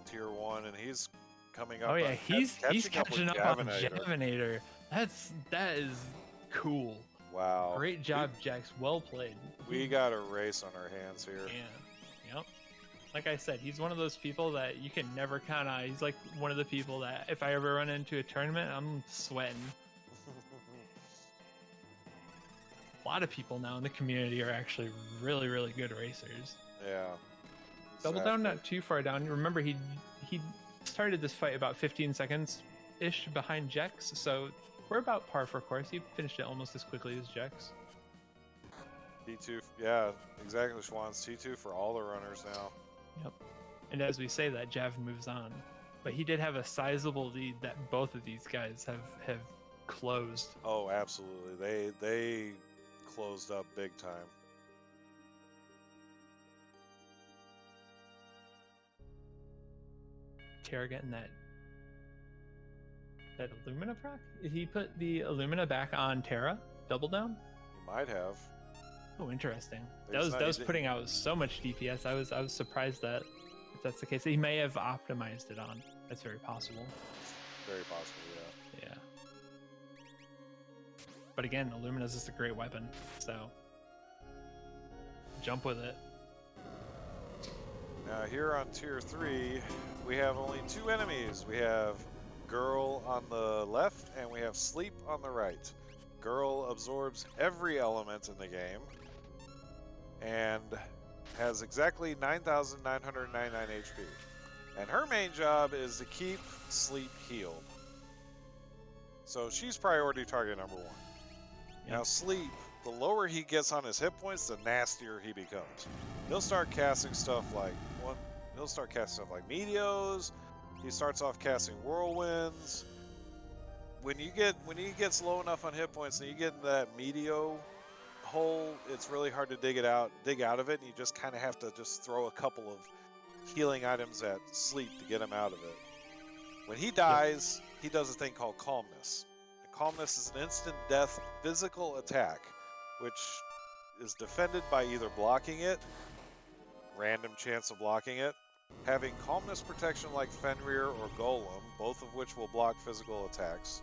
tier 1, and he's coming up. Oh yeah, he's catching up on Javinator. Javinator. That is cool. Wow. Great job, Jax. Well played. We got a race on our hands here. Yeah. Yep. Like I said, he's one of those people that you can never count on. He's like one of the people that if I ever run into a tournament, I'm sweating. A lot of people now in the community are actually really, really good racers. Yeah. Double Down not too far down. Remember, he started this fight about 15 seconds-ish behind Jex, so we're about par for course. He finished it almost as quickly as Jex. T2, yeah, exactly, Schwan's T2 for all the runners now. Yep. And as we say that, Jav moves on. But he did have a sizable lead that both of these guys have closed. Oh, absolutely. They closed up big time. Terra getting that Illumina proc? Did he put the Illumina back on Terra? Double Down? He might have. Oh, interesting. That was putting out so much DPS. I was surprised that if that's the case, he may have optimized it on. That's very possible. Very possible, yeah. Yeah. But again, Illumina's just a great weapon, so jump with it. Now here on tier 3, we have only 2 enemies. We have Girl on the left, and we have Sleep on the right. Girl absorbs every element in the game, and has exactly 9,999 HP. And her main job is to keep Sleep healed. So she's priority target number 1. Yep. Now Sleep, the lower he gets on his hit points, the nastier he becomes. He'll start casting stuff like Meteos. He starts off casting Whirlwinds. When he gets low enough on hit points and you get into that Meteo hole, it's really hard to dig out of it, and you just kind of have to just throw a couple of healing items at Sleep to get him out of it. When he dies, he does a thing called Calmness. And Calmness is an instant death physical attack, which is defended by either blocking it, random chance of blocking it, having Calmness protection like Fenrir or Golem, both of which will block physical attacks,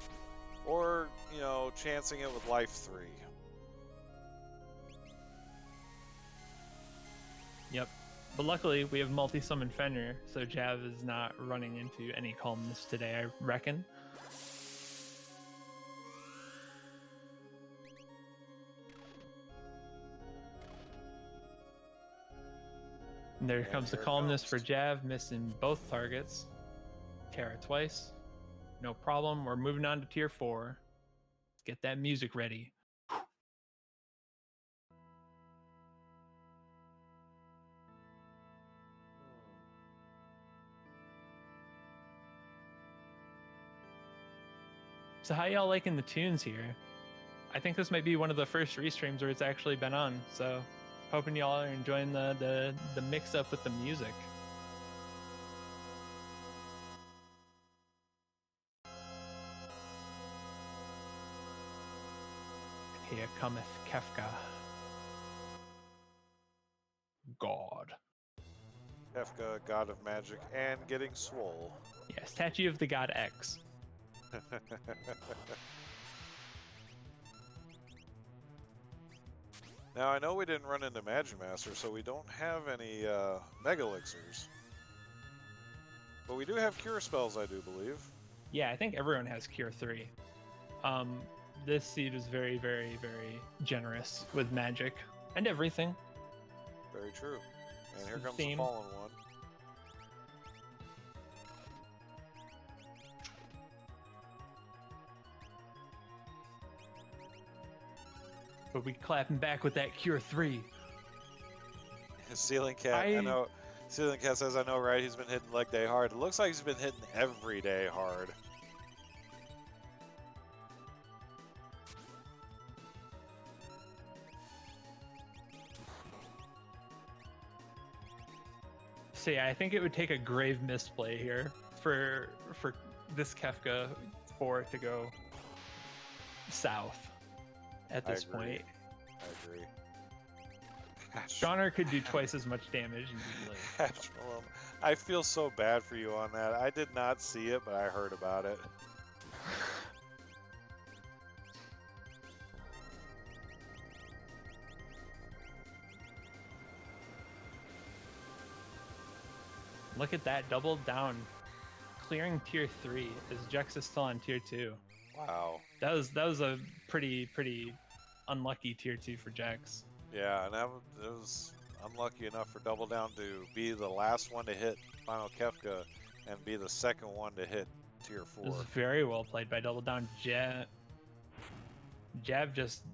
or, chancing it with life 3. Yep. But luckily, we have multi-summon Fenrir, so Jav is not running into any calmness today, I reckon. And there comes the calmness for Jav, missing both targets. Terra twice. No problem. We're moving on to tier 4. Get that music ready. So how y'all liking the tunes here? I think this might be one of the first restreams where it's actually been on, so hoping y'all are enjoying the mix up with the music. Here cometh Kefka. God. Kefka, god of magic, and getting swole. Yeah, statue of the god X. Now, I know we didn't run into Magimaster, so we don't have any Mega Elixirs. But we do have Cure Spells, I do believe. Yeah, I think everyone has Cure 3. This seed is very, very, very generous with magic and everything. Very true. And here comes the fallen one. But we clapping back with that Cure 3. Ceiling Cat, I know. Ceiling Cat says, I know, right? He's been hitting leg day hard. It looks like he's been hitting every day hard. So yeah, I think it would take a grave misplay here for this Kefka 4 to go south at this point. I agree. Goner could do twice as much damage and be live. I feel so bad for you on that. I did not see it, but I heard about it. Look at that, double down. Clearing tier 3 as Jex is still on tier 2. Wow. That was a pretty unlucky tier 2 for Jex. Yeah, and it was unlucky enough for Double Down to be the last one to hit Final Kefka and be the second one to hit tier 4. It was very well played by Double Down. Jav just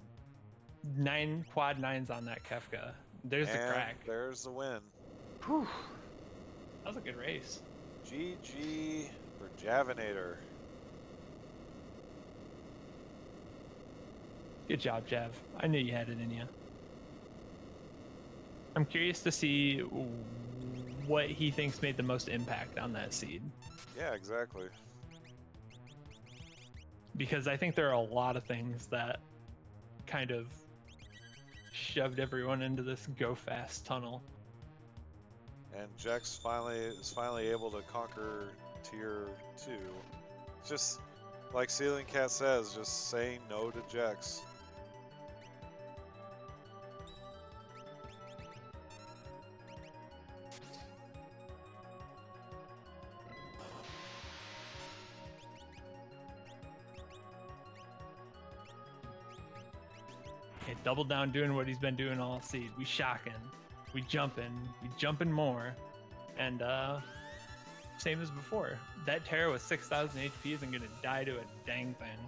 9 quad 9s on that Kefka. There's the crack. There's the win. Whew. That was a good race. GG for Javinator. Good job, Jav. I knew you had it in you. I'm curious to see what he thinks made the most impact on that seed. Yeah, exactly. Because I think there are a lot of things that kind of shoved everyone into this go fast tunnel. And Jex is finally able to conquer tier 2. Just like Ceiling Cat says, just saying no to Jex. Okay, Double Down doing what he's been doing all seed. We shocking. We jumping more, and same as before. That Terra with 6,000 HP isn't gonna die to a dang thing.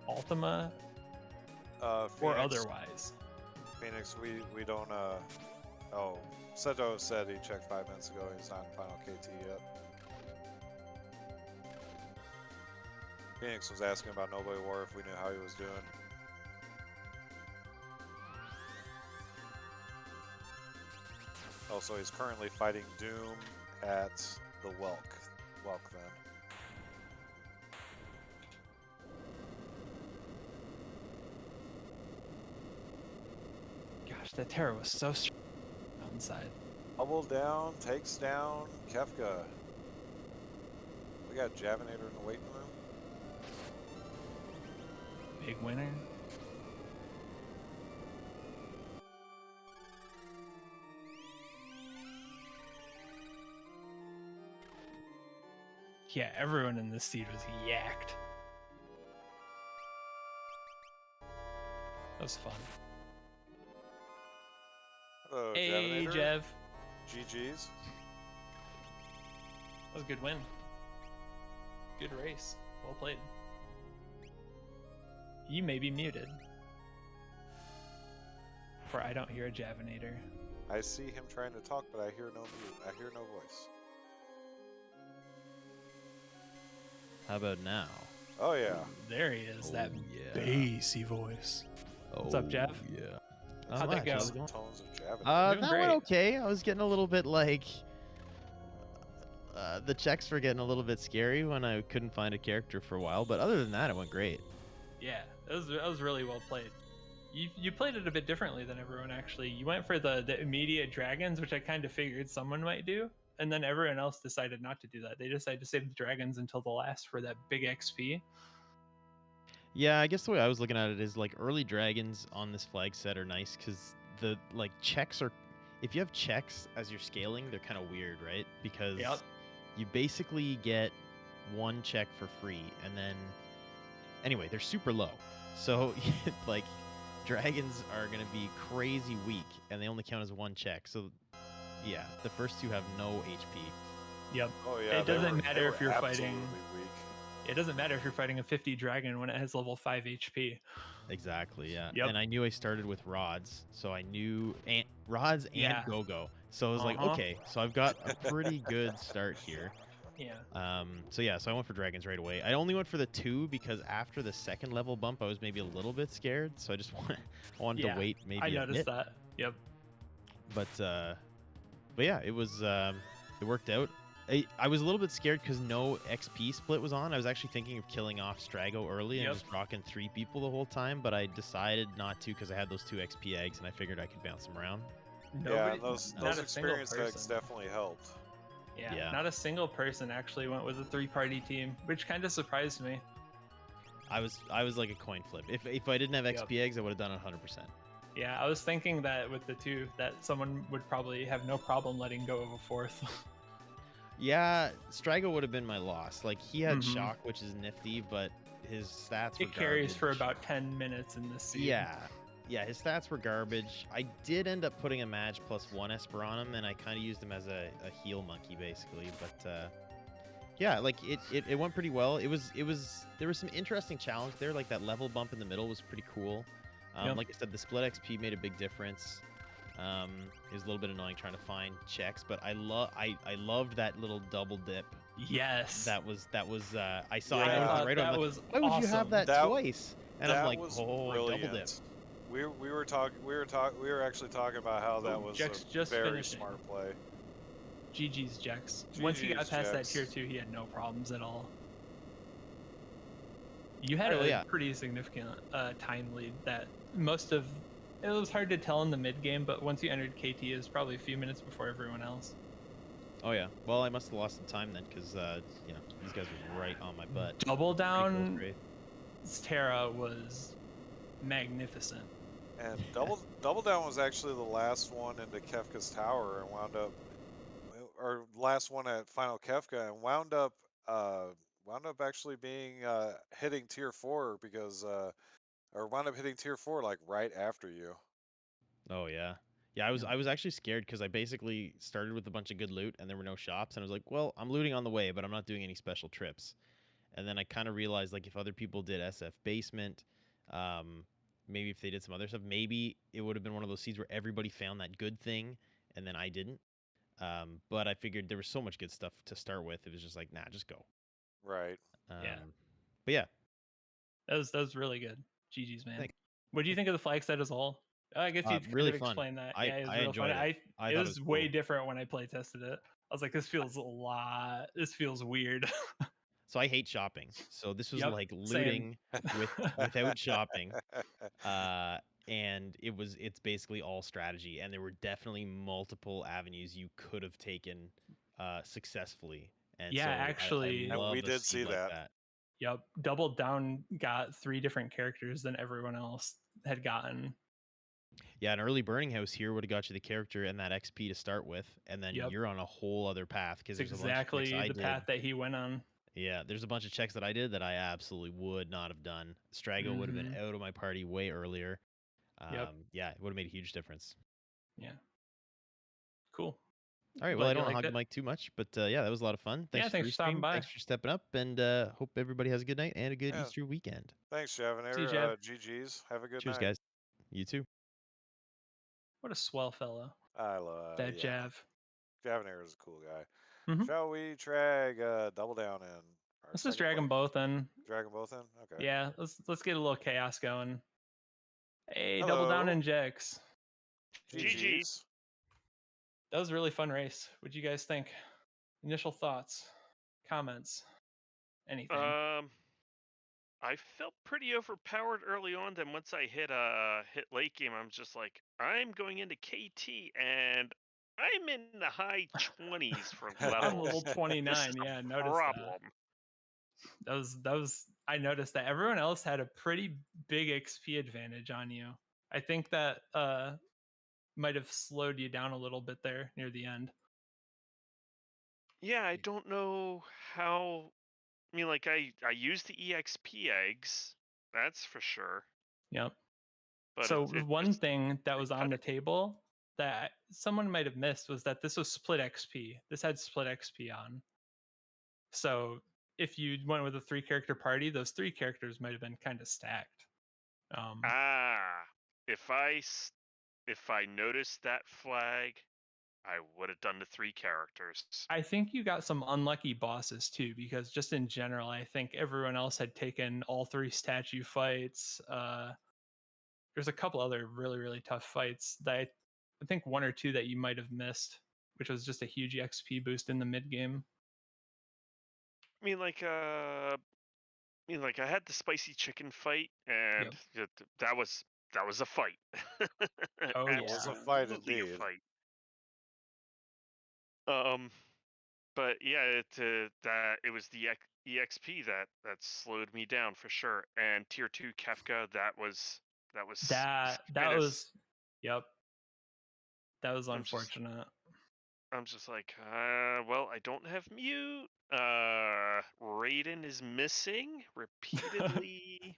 Ultima, Phoenix, or otherwise. Phoenix, we don't. Oh, Seto said he checked 5 minutes ago. He's not in Final KT yet. Phoenix was asking about Nobody War if we knew how he was doing. Also, he's currently fighting Doom at the Welk then. Gosh, that Terra was so strong inside. Double down, takes down Kefka. We got Javinator in the waiting room. Big winner. Yeah, everyone in this seed was yacked. That was fun. Hello, Hey, Javinator. Jev. GG's. That was a good win. Good race. Well played. You may be muted. For I don't hear a Javinator. I see him trying to talk, but I hear no mute. I hear no voice. How about now? Oh yeah. There he is, that yeah. bassy voice. What's up, Jeff? Yeah. How'd that go? How's it going? Tones of Javinator. Doing That great. went okay. I was getting a little bit like the checks were getting a little bit scary when I couldn't find a character for a while, but other than that, it went great. Yeah, that was really well played. You played it a bit differently than everyone actually. You went for the immediate dragons, which I kind of figured someone might do, and then everyone else decided not to do that. They decided to save the dragons until the last for that big XP. Yeah, I guess the way I was looking at it is like early dragons on this flag set are nice because the like checks are, if you have checks as you're scaling, they're kind of weird, right? Because you basically get one check for free, and then anyway, they're super low. So like dragons are gonna be crazy weak, and they only count as one check. So yeah, the first two have no HP. Yep. Oh yeah. It doesn't matter if you're absolutely fighting. weak. It doesn't matter if you're fighting a 50 dragon when it has level 5 HP. Exactly, yeah. Yep. And I knew I started with rods, so I knew rods and Yeah. go-go. So I was like, okay, so I've got a pretty good start here. Yeah. So I went for dragons right away. I only went for the 2 because after the second level bump, I was maybe a little bit scared. So I just wanted to wait maybe I a noticed bit. that. Yep. But yeah, it was it worked out. I was a little bit scared because no XP split was on. I was actually thinking of killing off Strago early and just rocking 3 people the whole time, but I decided not to because I had those 2 XP eggs and I figured I could bounce them around. Yeah, those experience eggs definitely helped. Yeah, not a single person actually went with a 3-party team, which kind of surprised me. I was like a coin flip. If I didn't have XP eggs, I would have done it 100%. Yeah, I was thinking that with the 2, that someone would probably have no problem letting go of a 4th. Yeah, Strago would have been my loss. Like, he had shock, which is nifty, but his stats were It carries for about 10 minutes in this season. Yeah, his stats were garbage. I did end up putting a Mage +1 Esper on him, and I kind of used him as a heal monkey, basically. But, yeah, like, it went pretty well. There was some interesting challenge there, like that level bump in the middle was pretty cool. Like I said, the split XP made a big difference. It was a little bit annoying trying to find checks, but I loved that little double dip. Yes. That was I saw it right that on. was Why would you have that twice? And that I'm like, was double dip. We were actually talking about how that was just very finishing. smart play. GG's Jex. Once he got past that tier 2, he had no problems at all. You had a pretty significant time lead that it was hard to tell in the mid game, but once you entered KT, it was probably a few minutes before everyone else. Oh yeah. Well, I must have lost some time then, because these guys were right on my butt. Double Down Terra was magnificent. And Double Down was actually the last one into Kefka's tower and wound up, or last one at Final Kefka, and wound up actually being hitting tier 4 because or wound up hitting tier 4 like right after you. Oh yeah. Yeah, I was actually scared because I basically started with a bunch of good loot and there were no shops, and I was like, well, I'm looting on the way, but I'm not doing any special trips. And then I kind of realized, like, if other people did SF basement, maybe if they did some other stuff, maybe it would have been one of those seeds where everybody found that good thing and then I didn't. But I figured there was so much good stuff to start with. It was just like, nah, just go. Right. But yeah. That was really good. GG's, man. Thanks. What do you think of the flag set as a whole? I guess you could really have fun. explained that. I It was real enjoyed fun. it. It was way different when I play tested it. I was like, this feels this feels weird. So I hate shopping. So this was like looting without shopping. And it's basically all strategy, and there were definitely multiple avenues you could have taken successfully. And yeah, so actually, I love we did see that. Yep, Double Down got 3 different characters than everyone else had gotten. Yeah, an early Burning House here would have got you the character and that XP to start with, and then you're on a whole other path because there's exactly a bunch of the path that he went on. Yeah, there's a bunch of checks that I did that I absolutely would not have done. Strago would have been out of my party way earlier. Yeah, it would have made a huge difference. Yeah. Cool. All right, well, I don't want to hog the mic too much, but yeah, that was a lot of fun. Thanks for stopping by. Thanks for stepping up, and hope everybody has a good night and a good Easter weekend. Thanks, Javanator. See you, Jav. GG's. Have a good Cheers, night. guys. You too. What a swell fellow. I love that Jav. Javanator is a cool guy. Mhm. Shall we drag double down in? Let's just drag them both in. Drag them both in? Okay. Yeah, let's get a little chaos going. Hey, Hello. double down in Jax. GG's. That was a really fun race. What'd you guys think? Initial thoughts, comments, anything? I felt pretty overpowered early on. Then once I hit late game, I'm just like, I'm going into KT, and I'm in the high 20s for levels. I'm level 29. Yeah, noticed problem. That was. I noticed that everyone else had a pretty big XP advantage on you. I think that might have slowed you down a little bit there near the end. Yeah, I don't know how. I mean, like I used the EXP eggs, that's for sure. Yep. But so one thing that was on the table that someone might have missed was that this was split XP. This had split XP on. So if you went with a 3-character party, those 3 characters might have been kind of stacked. If I noticed that flag, I would have done the 3 characters. I think you got some unlucky bosses too, because just in general, I think everyone else had taken all 3 statue fights. There's a couple other really, really tough fights that I think 1 or 2 that you might have missed, which was just a huge XP boost in the mid game. I mean, like I had the spicy chicken fight, and that was a fight. Oh yeah, it was a fight indeed. A fight. But yeah, it was the EXP that slowed me down for sure. And tier 2 Kefka, that was yep. That was unfortunate. I'm just like, well, I don't have mute. Raiden is missing repeatedly.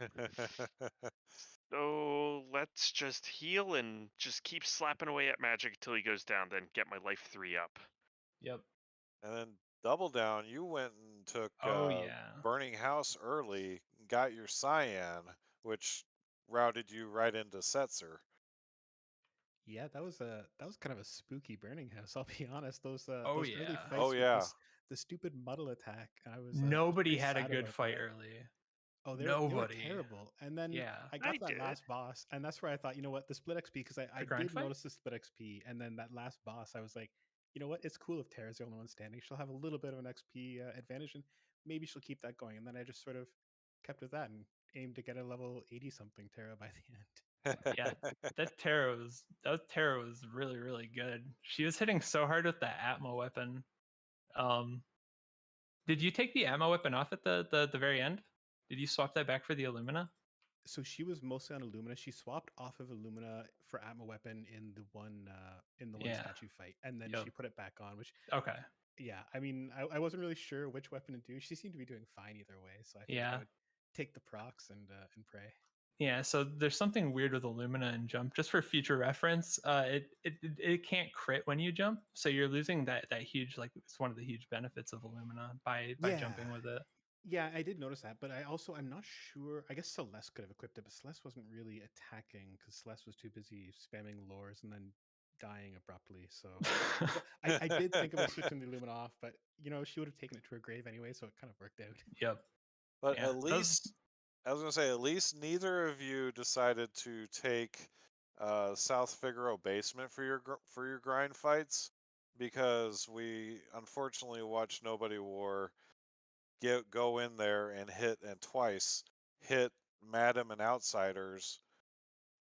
So let's just heal and just keep slapping away at magic until he goes down, then get my life 3 up. Yep. And then double down, you went and took Burning House early, got your Cyan, which routed you right into Setzer. Yeah, that was kind of a spooky Burning House. I'll be honest. Those early fights. Oh yeah. With the stupid muddle attack. I was. Nobody had a good fight early. Oh, they were terrible. And then I got that last boss, and that's where I thought, you know what, the split XP, because I did notice the split XP, and then that last boss, I was like, you know what, it's cool if Terra's the only one standing. She'll have a little bit of an XP advantage, and maybe she'll keep that going. And then I just sort of kept with that and aimed to get a level 80-something Terra by the end. Yeah, that Terra was really, really good. She was hitting so hard with that Atmo weapon. Did you take the Atmo weapon off at the very end? Did you swap that back for the Illumina? So she was mostly on Illumina. She swapped off of Illumina for Atmo weapon in the one statue fight, and then she put it back on. Which yeah, I mean, I wasn't really sure which weapon to do. She seemed to be doing fine either way, so I think I would take the procs and pray. Yeah, so there's something weird with Illumina and jump. Just for future reference, it can't crit when you jump, so you're losing that huge, like, it's one of the huge benefits of Illumina by jumping with it. Yeah, I did notice that, but I'm not sure. I guess Celeste could have equipped it, but Celeste wasn't really attacking because Celeste was too busy spamming lures and then dying abruptly. So I did think about switching the Illumina off, but she would have taken it to her grave anyway, so it kind of worked out. Yep. But at least, I was gonna say, at least neither of you decided to take South Figaro basement for your grind fights, because we unfortunately watched Nobody War go in there and twice hit Madam and Outsiders,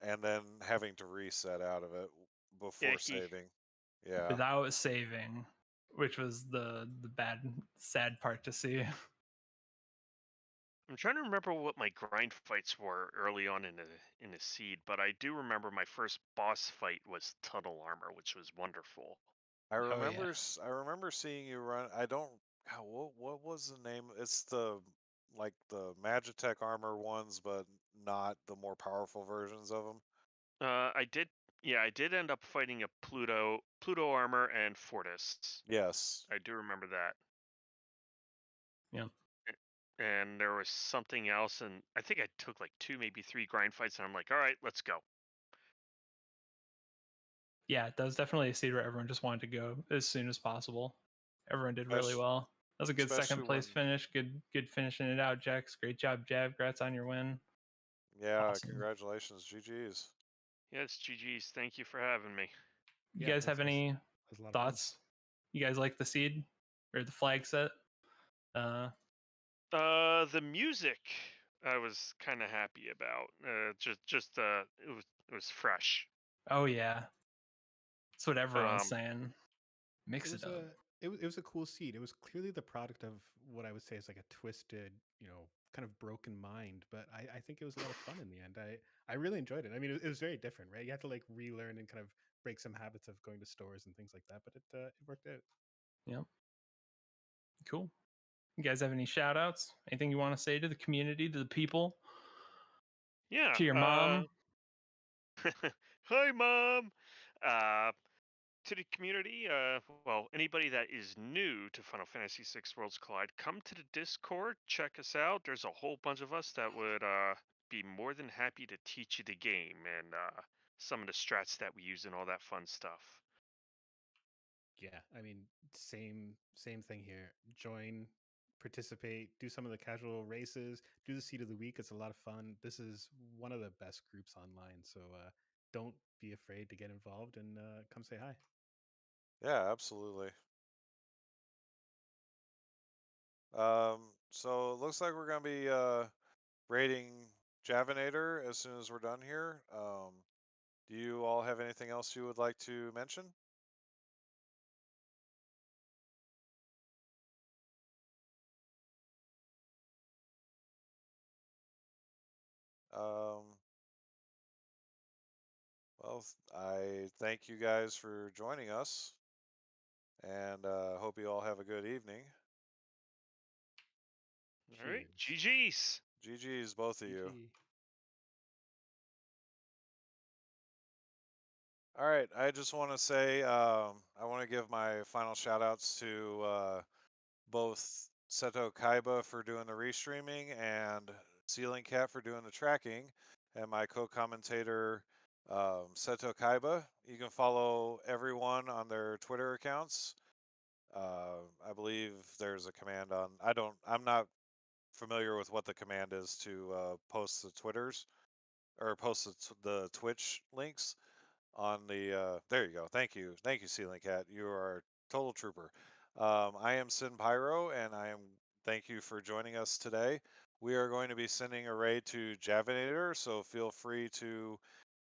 and then having to reset out of it before saving. Yeah. Without saving, which was the bad, sad part to see. I'm trying to remember what my grind fights were early on in the seed, but I do remember my first boss fight was Tunnel Armor, which was wonderful. I remember seeing you run. I don't God, what was the name? It's the like the Magitech armor ones, but not the more powerful versions of them. I did. Yeah, I did end up fighting a Pluto armor and Fortis. Yes. I do remember that. Yeah. And there was something else, and I think I took like 2, maybe 3 grind fights, and I'm like, all right, let's go. Yeah, that was definitely a seed where everyone just wanted to go as soon as possible. Everyone did really well. That was a good second place finish. Good finishing it out, Jax. Great job, Jav. Congrats on your win. Yeah, awesome. Congratulations, GG's. Yes, GG's. Thank you for having me. You guys have any thoughts? You guys like the seed or the flag set? The music I was kind of happy about. It was fresh. Oh yeah, that's what everyone's saying. Mix it up. It was a cool seed. It was clearly the product of what I would say is like a twisted, kind of broken mind. But I think it was a lot of fun in the end. I really enjoyed it. I mean, it was very different, right? You had to like relearn and kind of break some habits of going to stores and things like that. But it worked out. Yep. Cool. You guys have any shout outs? Anything you want to say to the community, to the people? Yeah. To your mom? Hi, Mom. To the community, well, anybody that is new to Final Fantasy VI Worlds Collide, come to the Discord, check us out. There's a whole bunch of us that would be more than happy to teach you the game and some of the strats that we use and all that fun stuff. Yeah, I mean, same thing here. Join, participate, do some of the casual races, do the seed of the week. It's a lot of fun. This is one of the best groups online, so don't be afraid to get involved and come say hi. Yeah, absolutely. So it looks like we're gonna be rating Javinator as soon as we're done here. Do you all have anything else you would like to mention? Well, I thank you guys for joining us, and hope you all have a good evening. All right, GG's. GG's, both of you. All right, I just want to say I want to give my final shout outs to both Seto Kaiba for doing the restreaming and Ceiling Cat for doing the tracking, and my co-commentator Seto Kaiba. You can follow everyone on their Twitter accounts. I believe there's a command on. I'm not familiar with what the command is to post the Twitters or post the Twitch links on the there you go. Thank you, Ceiling Cat. You are a total trooper. I am Sin Pyro, and thank you for joining us today. We are going to be sending a raid to Javinator, so feel free to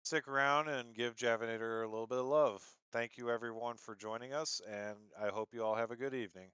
stick around and give Javinator a little bit of love. Thank you everyone for joining us, and I hope you all have a good evening.